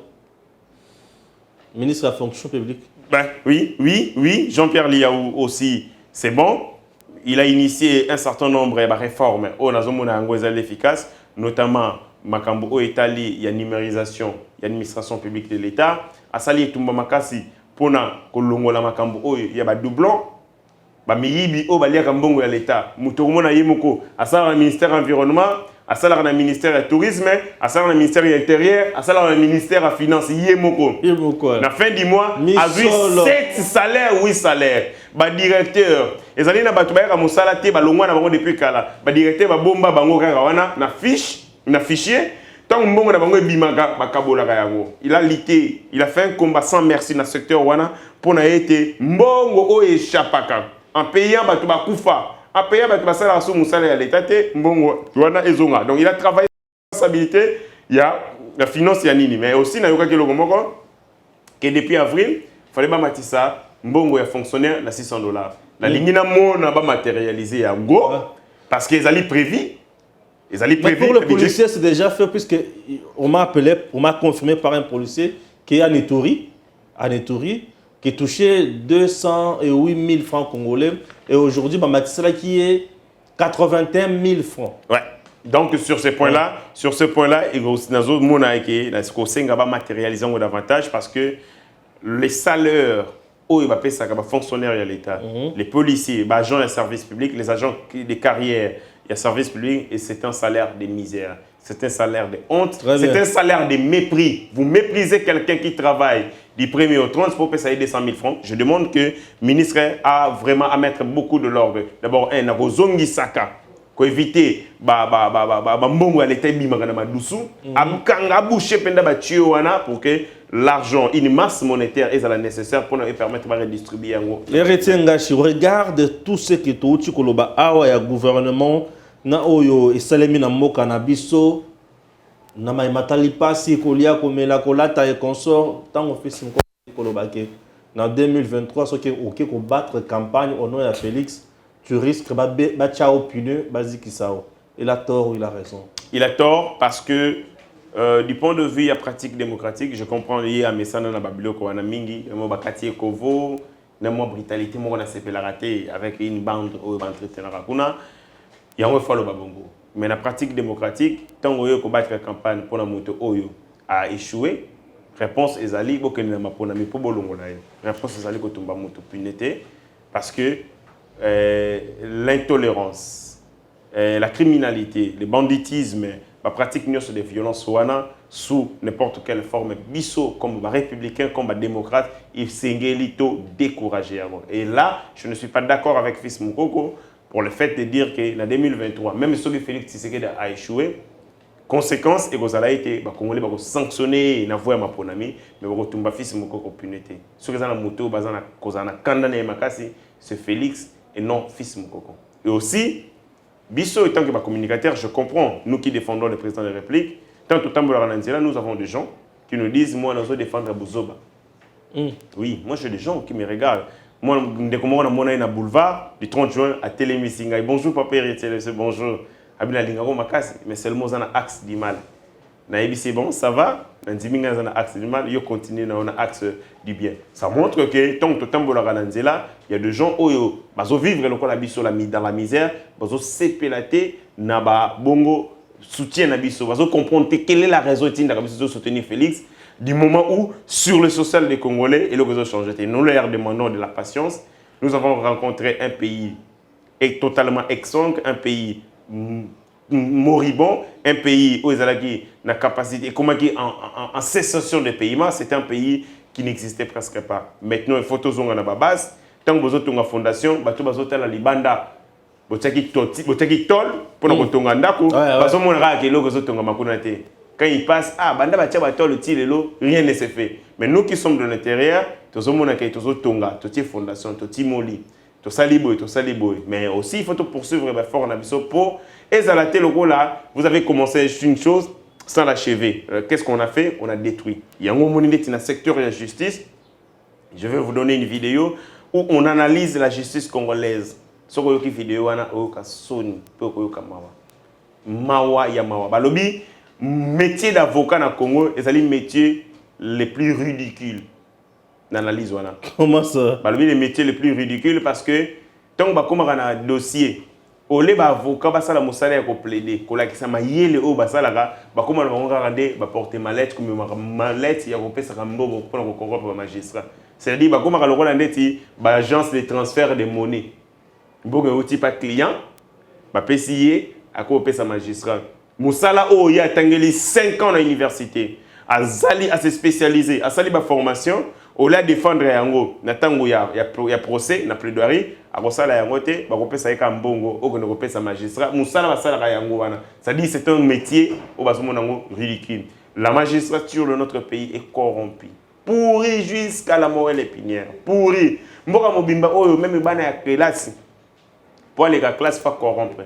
ministre de la fonction publique. Oui, Jean-Pierre Liao aussi, c'est bon. Il a initié un certain nombre de réformes efficaces, notamment Makambo Etali, il y a numérisation, il y a administration publique de l'État. À Sali et Tumba Makasi, pour Kolongola Makambo, il y a des doublons. Miyibi o balia kambongo ya l'État. Mutorumo na yemoko, à ça le ministère de l'Environnement, à ça le ministère du Tourisme, à ça le ministère de l'Intérieur, à ça le ministère des Finances. Yemoko. La fin du mois, a vu 7 salaires, 8 salaires. Directeur, et ça na batubaya ka musala te balongwa na bango depuis kala. Directeur ba bomba bango kaka wana na fiche, na fichier. Tant mbongo na bango bimaka bakabola ka yango. Il a lutté, il a fait un combat sans merci dans le secteur wana pour na été mbongo o échappaka. En payant Batouba Koufa, en payant Batouba Sala sous Moussala et l'État, Mbongo, Douana et Zonga. Donc il a travaillé sur la responsabilité, il y a la finance, il y a Nini. Mais aussi, il y a que depuis avril, il fallait pas mettre ça, Mbongo est fonctionnaire à $600. La ligne n'a pas matérialisé à Go, parce qu'ils allaient prévu. Mais pour le policier, c'est déjà fait, puisqu'on m'a appelé, on m'a confirmé par un policier qui est à Neturi, qui touchait 208 000 francs congolais. Et aujourd'hui, Matissala qui est 81 000 francs. Ouais. Donc, sur ce point-là, il y a matérialisé davantage parce que les salaires, fonctionnaires de l'État, les policiers, les agents des services publics, les agents des carrières, il y a service public et c'est un salaire de misère. C'est un salaire de honte, c'est un salaire de mépris. Vous méprisez quelqu'un qui travaille du 1er au 30 pour payer 200 000 francs. Je demande que le ministre a vraiment à mettre beaucoup de l'ordre. D'abord, un Zongi Saka, pour éviter pour que l'argent, une masse monétaire est nécessaire pour nous permettre de redistribuer. Regarde tout ce qui est au gouvernement. Na oyo esalemi na mboka na biso na maimatali pasi kolia komela kolata et consort tango fisi kolobake na 2023 soki oké ko battre campagne au nom de Félix tu risques ba chao pune bazikisao. Il a tort ou il a raison? Il a tort parce que du point de vue pratique démocratique, je comprends lié à Messana na Babilo ko na mingi mo bakati kovo na mo brutalité mo na sepela raté avec une bande au entretenir kuna. Il y a un follow babongo. Mais la pratique démocratique, tant que vous battre la campagne pour la moto Oyo a échoué, réponse est allée pour que nous n'ayons pas de bolongo. Réponse est allée que nous avons punité parce que l'intolérance, la criminalité, le banditisme, la pratique de violence sous n'importe quelle forme, biso comme républicain, comme démocrate, il s'est découragé. Et là, je ne suis pas d'accord avec Fils Moukoko. Pour le fait de dire que en 2023, même si Félix Tshisekedi a échoué, conséquence, et que été Congolais vont sanctionner na voie ma ponami, mais vont tomber fils mon coco punité. Ce que ça na moto, bazana kozana kandane makasi, c'est Félix et non fils mon coco. Et aussi, Bisso étant que communicateur, je comprends nous qui défendons le président de la République, tant au temps nous avons des gens qui nous disent moi nous défendre Bouzoba. Oui, moi j'ai des gens qui me regardent. Moi, on a mon boulevard du 30 juin à Télémissinga. Bonjour, papa héritier, bonjour. Abina Lingaro Makasi, mais seulement dans l'axe du mal. Naïbi, c'est bon, ça va. Dans l'axe du mal, il continue dans l'axe du bien. Ça montre que tant que tu es là, il y a des gens qui vivent dans la misère, qui s'épelater, naba bongo soutien nabiso, qui comprendre quelle est la raison de soutenir Félix. Du moment où, sur le social des Congolais, et le réseau change. Nous leur demandons de la patience. Nous avons rencontré un pays totalement exsangue, un pays moribond, un pays où ils ont la capacité, comment dire, en cessation de paiement, c'est un pays qui n'existait presque pas. Maintenant, il faut tous on a la base. Tant que vous avez une fondation, vous avez la libanda. Vous avez un tol pour nous tonga ndako. Parce que mon rak est là, vous avez makunate. Quand il passe, banda bacha batol tilo, rien ne se fait. Mais nous qui sommes de l'intérieur, tous on a tous tonga, tous fondation, tous moli. Tout ça libre. Mais aussi, il faut poursuivre fort en abisso pour exalater le rôle là. Vous avez commencé une chose sans l'achever. Qu'est-ce qu'on a fait? On a détruit. Il y a un moment donné dans le secteur de la justice. Je vais vous donner une vidéo où on analyse la justice congolaise. Sur une vidéo, on a Sony, Mawa Yamawa. Balobi, métier d'avocat dans le Congo, c'est le métier le plus ridicule. L'analyse. Comment ça? Les métiers les plus ridicules parce que tant que on a un dossier, au lieu d'avocat, basala musala ya ko plaider, ko la kisa mayele o basala ka, ba comment on va rendre ba porter mallette comme mallette ya ko pesa ka mbobo pour ko corrompre magistrat. C'est-à-dire ba comment le rôle ndeti ba agence de transfert de monnaie. Mbogo outil pas client, ba pesier à ko pesa magistrat. Musala o ya tangeli 5 ans à l'université. Azali à se spécialiser, azali ba formation. Au lieu de défendre yango, natango ya procès, na plaidoirie, a kosala yango te, ba kopesa eka mbongo, o kono kopesa magistrat, musala basala ka yango wana. Ça dit c'est un métier au basomo nango ridicule. La magistrature de notre pays est corrompue. Pourri jusqu'à la moelle épinière. Pourri. Mboka mobimba oyo même bana ya classe. Pour les classes pas corrompre.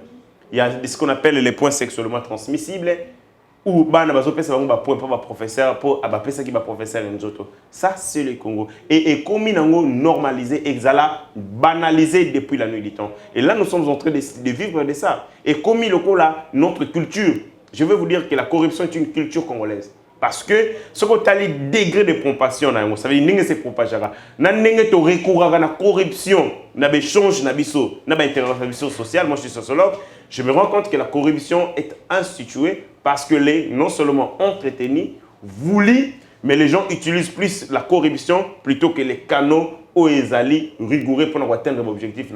Il y a ce qu'on appelle les points sexuellement transmissibles. Ou bana bazo pesa bango ba point pas professeur pour ba pesa ki ba professeur nzoto. Ça c'est le Congo et comme nango normalisé exala banalisé depuis la nuit du temps. Et là nous sommes en train de vivre de ça. Et comme le là notre culture, je veux vous dire que la corruption est une culture congolaise. Parce que ce qu'on a les degrés de compassion, ça veut dire que c'est propagera. Na nenge to recours à la corruption, na échange na biso, na intervention sociale. Moi je suis sociologue, je me rends compte que la corruption est instituée parce que les non seulement entretenus, voulus, mais les gens utilisent plus la corruption plutôt que les canaux ou les alliés rigoureux pour atteindre l'objectif.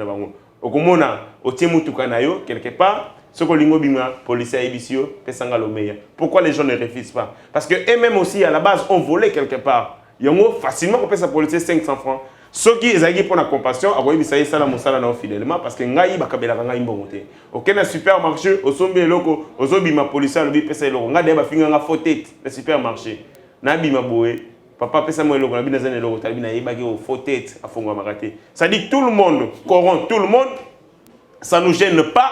Au Komona, au Tiemutukanayo, quelque part, ce que les policiers et pesanga le meilleur. Pourquoi les gens ne refusent pas? Parce que eux-mêmes aussi, à la base, ont volé quelque part. Ils ont facilement coupé sa policier 500 francs. Ceux qui ont pour la compassion, ils ont fidèlement parce que ngai bakabela nga imbongote. OK na supermarché, au sombi loko, au zobi ma policier lobi pesa loko. Nga de ba finga nga fotet na supermarché. Na bima boé, papa pesa mo loko na bina zane loko, tabi na yeba ki au fotet afongwa makate. Ça dit tout le monde corrompt tout le monde. Ça nous gêne pas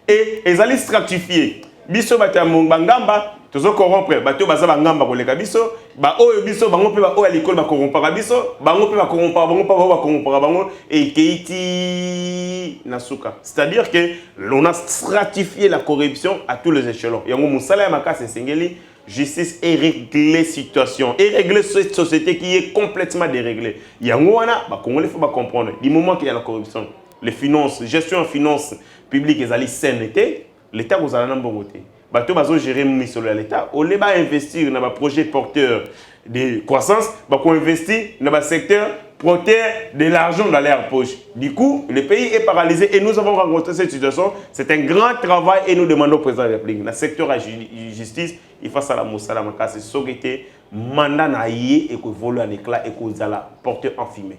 et ils allaient stratifier. Biso bata mongamba tozo corrompre bato baza bangamba koleka biso ba oyo biso bango pe ba oyo l'école ba corrompre biso bango pe ba corrompre bango pa ba corrompre bango et keiti nasuka. C'est-à-dire que l'on a stratifié la corruption à tous les échelons. Yango musala ya makase sengeli justice et régler situation et régler cette société qui est complètement déréglée. Yango wana ba congolais faut ba comprendre du moment qu'il y a la corruption, les finances, gestion en finances publiques et ali sainteté, l'État vous a n'ambongo te. Bato bazo gérer misolo l'État au lieu d'investir dans un projet porteur de croissance, ba ko investir dans un secteur porteur de l'argent dans leur poche. Du coup, le pays est paralysé et nous avons rencontré cette situation. C'est un grand travail et nous demandons au président de la République, dans le secteur de la justice, il faut ça la moussala makase sogete mandat na yé et que vole en éclat et que zala porteur en fumée.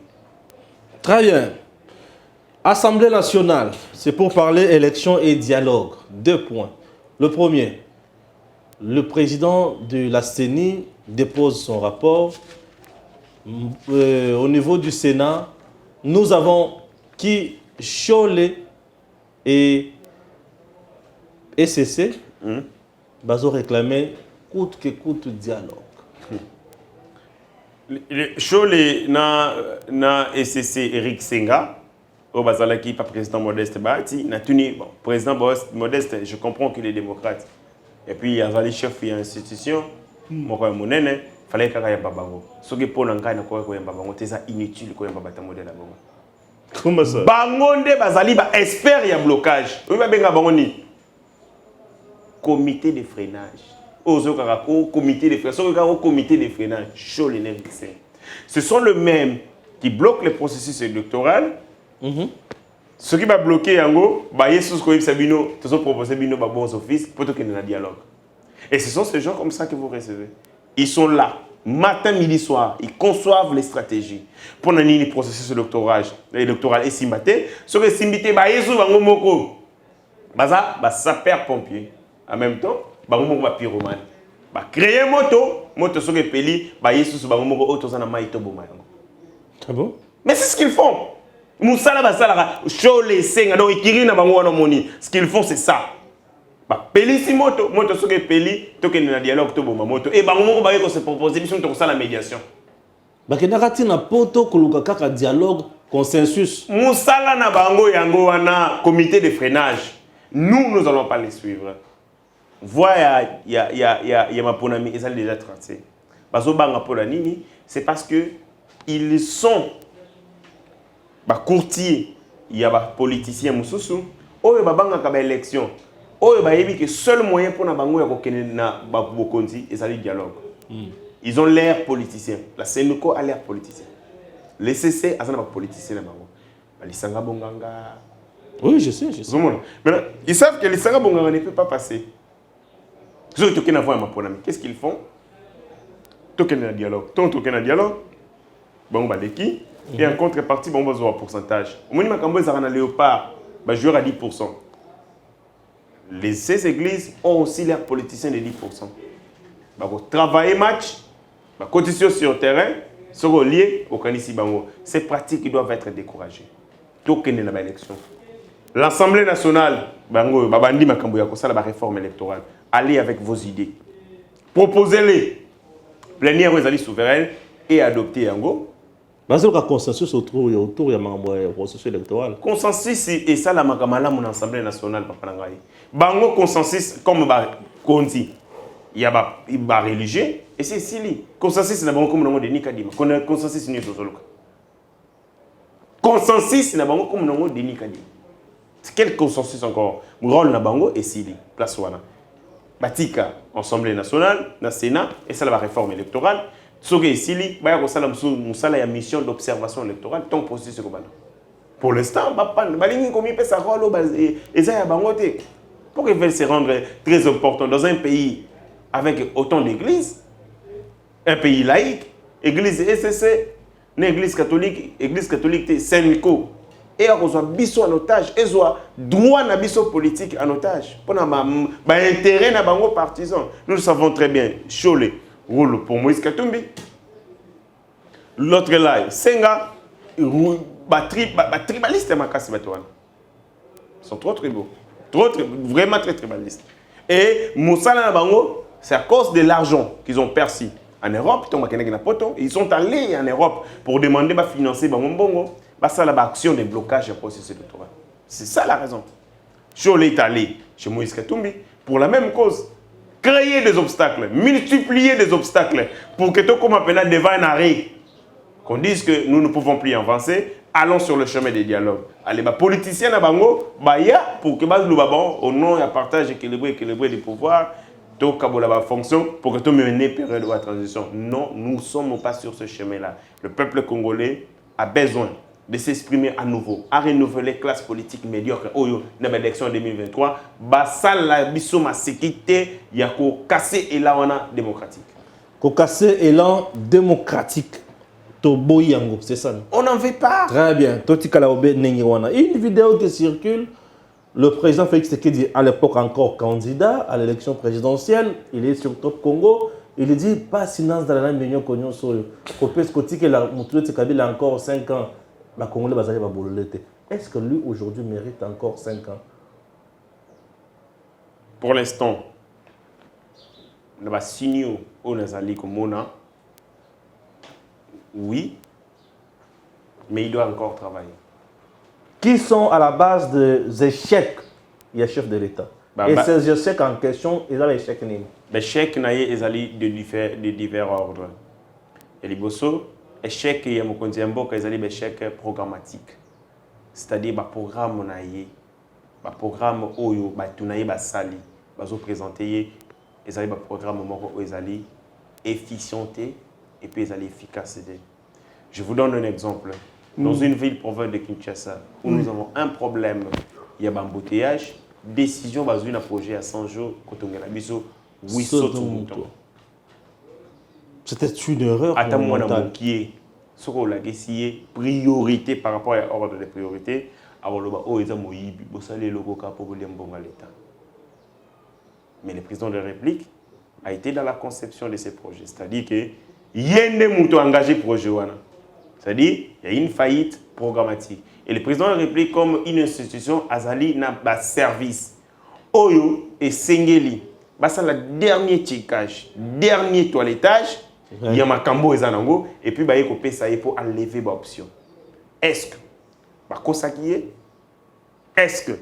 Très bien. Assemblée nationale, c'est pour parler élection et dialogue. 2 points. Le premier, le président de la CENI dépose son rapport. Au niveau du Sénat, nous avons qui Cholet et ECC, ils ont réclamé coûte que coûte dialogue. Chole na SCC Eric Senga, au Bazalaki, pas président Modeste Bahati, n'a tenu, bon, président Modeste, je comprends qu'il est démocrate. Et puis, il y a un chef de l'institution, moi, mon aîné, il fallait qu'il y ait un babango. Ce qui est pour l'enquête, il y a un babango, c'est inutile qu'il y ait un babango modèle. Comment ça? Bangonde Bazali, expert, il y a blocage. Oui, mais bien, bangoni. Comité de freinage. Comité de freinage. Comité de freinage. Chaud les nerfs. Ce sont les mêmes qui bloquent le processus électoral. Ce qui va bloquer Yango, Yesus Koïb Sabino, tous ont proposé Bino Babos Office pour qu'il y ait un dialogue. Et ce sont ces gens comme ça que vous recevez. Ils sont là, matin, midi, soir. Ils conçoivent les stratégies. Pour le processus électoral et Simbaté, ce que Simbité, Yesus Bango Moko, Baza, sapeur pompier. En même temps, Bango Moko pyromane. Créer moto, ce que Peli, Yesus Bango Moko, Otozana Maïto Bomayango. Ah bon? Mais c'est ce qu'ils font. Moussala Basalara, Chole, Senga, donc Ikirina Bango Moni. Ce qu'ils font, c'est ça. Peli si moto ce que Peli, toke na dialogue to boma moto. Et Bango Moko Baye ko se proposer, mission to ça la médiation. Bakendaka na poto koluka kaka dialogue, consensus. Moussala na Bango Yango wana comité de freinage. Nous allons pas les suivre. Voilà, il y a ma ponami, ils ont déjà tracé. Bazo banga polanini, c'est parce que ils sont courtiers, il y a des politiciens mususu, oyo babanga ka ba élection, oyo ba yebi que seul moyen pour na bango ya kokene na ba bokonzi et ça le dialogue. Ils ont l'air politiciens. La Sénéco a l'air politicien. Les CC a pas politicien na bango. Lisanga bonganga. Oui, je sais. Maintenant, ils savent que Lisanga bonganga ne peut pas passer. Qu'est-ce qu'ils font? Token un dialogue. Un dialogue. Bon, baleki. Et en contrepartie, bon, on va un pourcentage. Au moment où ils ont un léopard, je joueur à 10%. Ces églises ont aussi leurs politiciens de 10%. Travailler match, cotisation sur le terrain, sur le lié au Kanisi Bango. Ces pratiques qui doivent être découragées. Token la élection. L'Assemblée nationale, Bango, Babandi Makambo Yakosa, la réforme électorale. Allez avec vos idées. Proposez-les. Plénière aux alliés souveraines et adoptez Yango. Mais c'est le consensus autour du processus électoral. Consensus et ça, la makamala, mon Assemblée nationale, papa Nangaï. Bango consensus, comme Kondi, il y a des religieux, et c'est ici. Consensus, c'est d'abord comme le nom de Nikadima. Consensus, c'est consensus, c'est d'abord comme le nom de Nikadima. Quel consensus encore? Rôle na bango et Sili, place wana. Batika, Assemblée nationale, na Sénat, et ça la réforme électorale. Soge et Sili, baya ko sala musala ya mission d'observation électorale, ton processus ko bana. Pour l'instant, balingi komi pe sa rôle et ça ya bango te. Pour qu'ils veulent se rendre très important dans un pays avec autant d'églises, un pays laïque, église SCC, une église catholique Sénéco. Et on soit biso en otage, et soit droit na biso politique en otage. Pour intérêt na bango partisan. Nous le savons très bien. Chole roule pour Moïse Katumbi. L'autre là, Senga, tribaliste makasi batouane. Ils sont trop tribaux. Vraiment très tribalistes. Et Moussala na bango, c'est à cause de l'argent qu'ils ont perçu en Europe. Ils sont allés en Europe pour demander de financer bango bongo. C'est l'action de blocage du processus électoral. C'est ça la raison. Chole est allé chez Moïse Katumbi pour la même cause. Créer des obstacles, multiplier des obstacles pour que tout comme appelle devant un arrêt. Qu'on dise que nous ne pouvons plus avancer, allons sur le chemin des dialogues. Allez, les politiciens à Bango, pour que nous babon au nom et partage équilibré des pouvoirs, tout la fonction pour que tout mener période de la transition. Non, nous ne sommes pas sur ce chemin-là. Le peuple congolais a besoin de s'exprimer à nouveau, à renouveler les classes politiques médiocres dans l'élection 2023, la biso ma sécurité, il y a casser l'élan démocratique. Casser l'élan démocratique. C'est ça. On n'en veut pas. Très bien. Une vidéo qui circule, le président Félix Tshisekedi, à l'époque encore candidat à l'élection présidentielle, il est sur Top Congo. Il dit pas silence dans la réunion Cognon Soyo. Kopes-Koti que la Moutoulé Kabila a encore 5 ans. Est-ce que lui, aujourd'hui, mérite encore 5 ans? Pour l'instant, nous avons signé au Nazali Komona. Oui, mais il doit encore travailler. Qui sont à la base des échecs des chefs de l'État? Et ces échecs en question, ils ont l'échec. Les échecs de divers ordres. Et les bosso, échec et les échecs programmatiques. C'est-à-dire le programme le programme oyo batunaye basali bazo présenter les programme moko ezali efficienté et puis ezali efficacité. Je vous donne un exemple. Dans une ville province de Kinshasa où nous avons un problème, il y a un embouteillage, décision basée sur un projet à 100 jours quand on a biso 800 moutons. C'était une erreur. Attends moi dans qui est ce qu'on a décidé priorité par rapport à l'ordre de priorité. Alors le oh ils ont moyibi bossalé logo capo à l'État. Mais le président de la République a été dans la conception de ces projets, c'est-à-dire que il y a des moutons engagés projet wana. C'est-à-dire il y a une faillite programmatique. Et le président de la République comme une institution azali na ba service oyo et sengeli basa la dernier checkage, dernier toilettage. Il y a ma cambo et puis il faut ça pour enlever l'option. Est-ce que est-ce que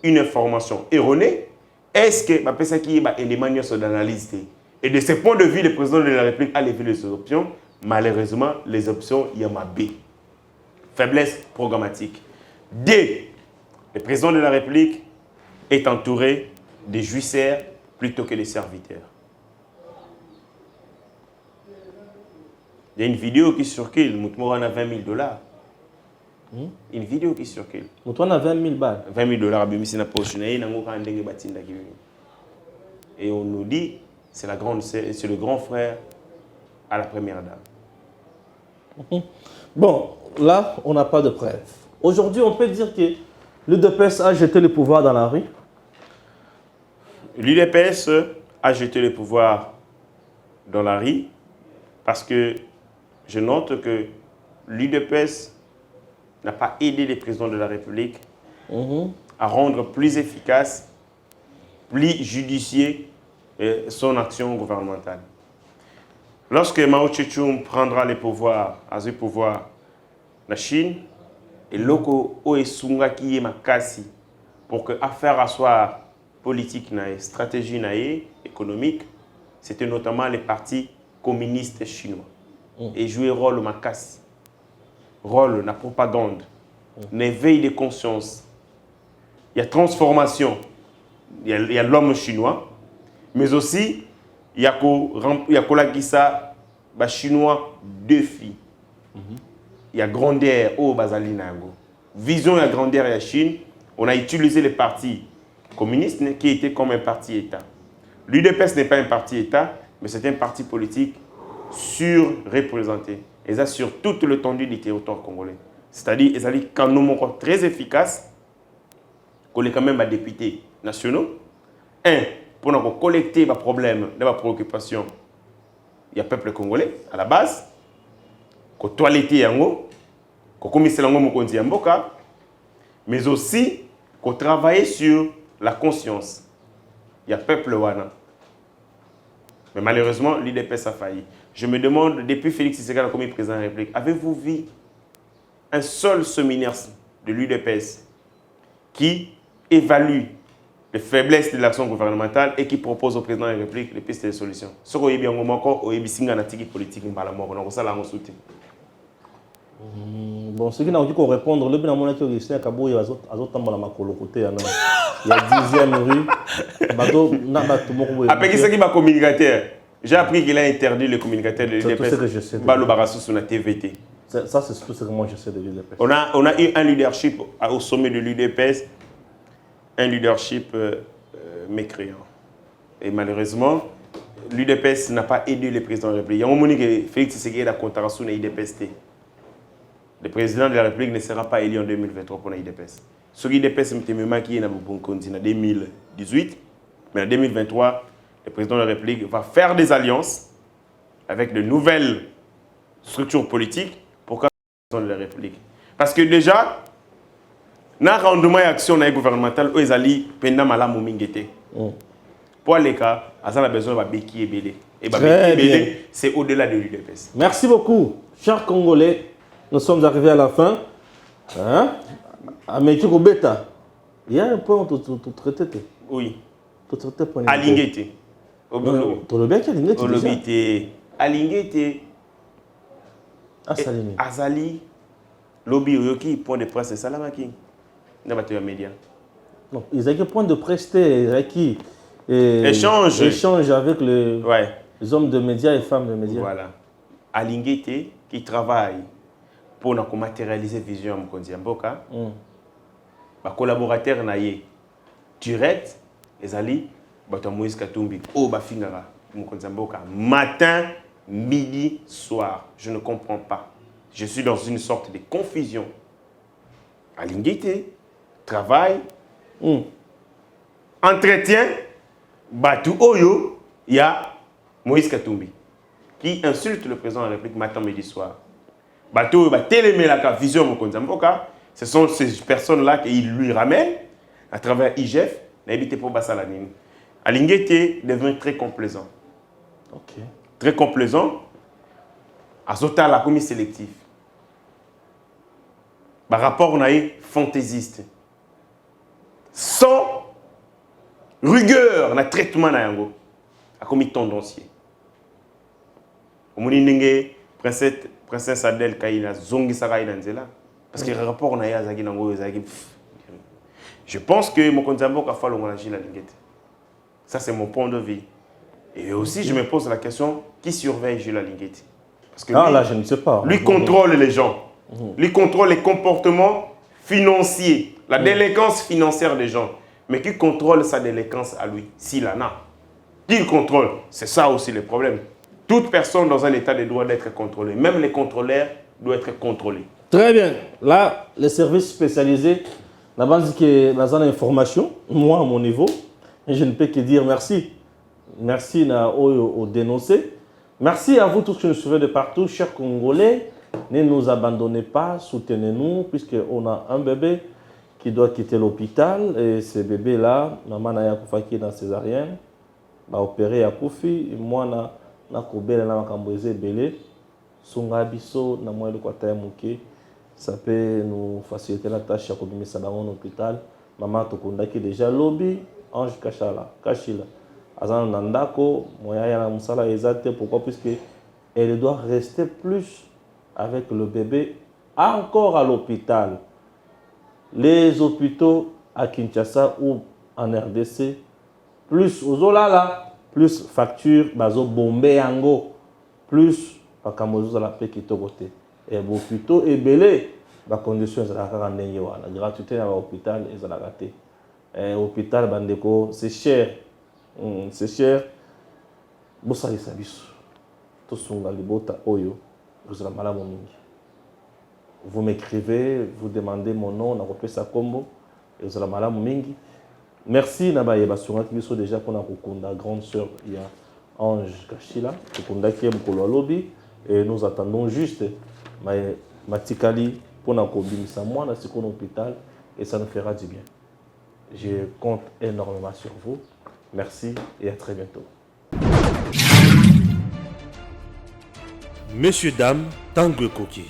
une information erronée? Est-ce que y a élément d'analyse? Et de ce point de vue, le président de la République a levé les options. Malheureusement, les options, il y a ma B. Faiblesse programmatique. D. Le président de la République est entouré de jouisseurs plutôt que de serviteurs. Il y a une vidéo qui circule, Moutmoura a 20 000 $. Une vidéo qui circule. Moutmoura a 20 000 balles. 20 000 $, et on nous dit c'est le grand frère à la première dame. Bon, là, on n'a pas de preuve. Aujourd'hui, on peut dire que l'UDPS a jeté le pouvoir dans la rue. L'UDPS a jeté le pouvoir dans la rue parce que je note que l'UDPS n'a pas aidé les présidents de la République à rendre plus efficace, plus judicieux son action gouvernementale. Lorsque Mao Tse-tung prendra le pouvoir, la Chine, et loko oesunga qui est makasi pour que affaire asseoir politique stratégie économique, c'était notamment les partis communistes chinois. Et jouer rôle makasi, rôle la propagande, l'éveil de conscience. Il y a transformation, il y a l'homme chinois, mais aussi il y a Kolakisa, chinois, 2 filles. Il y a grandeur au Bazali Nango. Vision et grandeur de la Chine, on a utilisé les partis communistes qui étaient comme un parti État. L'UDPS n'est pas un parti État, mais c'est un parti politique surreprésenté. Et ça sur toute l'étendue du territoire congolais. C'est-à-dire qu'ils ont un canon très efficace, qu'on est quand même des députés nationaux. Pour collecter les problèmes, les préoccupations, il y a le peuple congolais à la base, qu'on toiletter yango, qu'on commisser yango mokonzi yamboka, mais aussi qu'on travaille sur la conscience. Il y a le peuple wana. Mais malheureusement, l'UDPS a failli. Je me demande, depuis Félix Tshisekedi comme président de la République, avez-vous vu un seul séminaire de l'UDPS qui évalue les faiblesses de l'action gouvernementale et qui propose au président de la République les pistes de solutions? Ce qu'on a bien politique, bon, ce qui n'a pas répondre, le bien qui est à Kabou, il y a 10e rue. Après qui est communicateur, j'ai appris qu'il a interdit le communicateur de l'UDPS. Baloubarassou sur la TVT. Ça, c'est tout ce que moi je sais de l'UDPS. On a eu un leadership au sommet de l'UDPS, un leadership mécréant. Et malheureusement, l'UDPS n'a pas aidé le président de la République. Il y a un moment que Félix Tshisekedi a contrat sur l'UDPS. Le président de la République ne sera pas élu en 2023 pour l'UDPS. Ce l'UDPS est qui est dans en 2018, mais en 2023, le président de la République va faire des alliances avec de nouvelles structures politiques pour le président de la République. Parce que déjà, dans le rendement et action gouvernementale, ils allaient pendant malamu mingete. Pour les cas, ils ont besoin de béquille et belé. Et Très bien. c'est au-delà de l'UDPS. Merci beaucoup, chers Congolais. Nous sommes arrivés à la fin. Hein? À Meïtiko Beta. Il y a un point où tu traitais. Oui. Tu traitais point. Alingete. Tu le bien qu'il y a Olobite. Alingete. Asalimi. Azali. Lobby Yoki, point de presse, c'est Salamaki. Dans les médias. Non, ils ont un point de presse, qui échange avec les hommes de médias et femmes de médias. Voilà. Alingete qui travaille pour nous matérialiser vision à Mokonzi Mboka. Les collaborateurs naïe direct, les alliés, Moïse Katumbi, au Bafingara, Mokonzi Mboka, matin, midi, soir. Je ne comprends pas. Je suis dans une sorte de confusion. Alingete, travail, entretien, Batu Oyo, il y a Moïse Katumbi qui insulte le président de la République matin, midi, soir. Batu Oyo, la vision Mokonzi Mboka, ce sont ces personnes-là qu'il lui ramène à travers IGF, n'habite pour Bassalanine. Alingete devient très complaisant. Ok. Très complaisant. À Zota, la commission sélective. Par rapport à fantaisiste. Sans rigueur dans le traitement na yango a commis tendancier. Omoni ndenge princesse Adèle Kaina zongi saka ina nzela parce que rapport na ya zaki nango zaki. Je pense que Mokonzi Mboka fa longa na Gilles Alingete. Ça c'est mon point de vue. Et aussi je me pose la question qui surveille Gilles Alingete? Parce que là je ne sais pas. Lui contrôle les gens. Lui contrôle les comportements financiers, la délinquance financière des gens. Mais qui contrôle sa délinquance à lui, s'il en a? Qui le contrôle? C'est ça aussi le problème. Toute personne dans un état de droit d'être contrôlée. Même les contrôleurs doivent être contrôlés. Très bien. Là, les services spécialisés, la base qui est dans l'information, moi à mon niveau, je ne peux que dire merci. Merci au dénoncé. Merci à vous tous qui nous suivez de partout, chers Congolais. Ne nous abandonnez pas, soutenez-nous, puisqu'on a un bébé qui doit quitter l'hôpital. Et ce bébé-là, maman Naya Koufaki dans césarienne, va opérer à Koufi. Moi, na kobela na makamboise belé. Songa biso na moyen de kwata muke. Ça peut nous faciliter la tâche à kobimisa dans l'hôpital. Maman tokondaki déjà lobby, Ange Kachila. Azan Nandako, moya ya na musala ezate. Pourquoi? Puisque elle doit rester plus avec le bébé encore à l'hôpital. Les hôpitaux à Kinshasa ou en RDC, plus aux Olala, plus facture, bazo bombé yango, plus pakamozo la paix qui togote. Et hôpitaux et belé, la condition est la gratuité à l'hôpital et la raté. Hôpital bandeko, c'est cher. C'est cher. Bossa isabisu. To sunga libota oyo. Vous m'écrivez, vous demandez mon nom, on a repris sa combo, et vous allez malamu mingi. Merci Nabaye Basunga qui sont déjà pour la grande sœur, il y a Ange Kachila, qui est pour le lobby, et nous attendons juste Matikali pour la combinaison moi dans ce hôpital, et ça nous fera du bien. Je compte énormément sur vous. Merci et à très bientôt. Messieurs, dames, Tanguy Koki.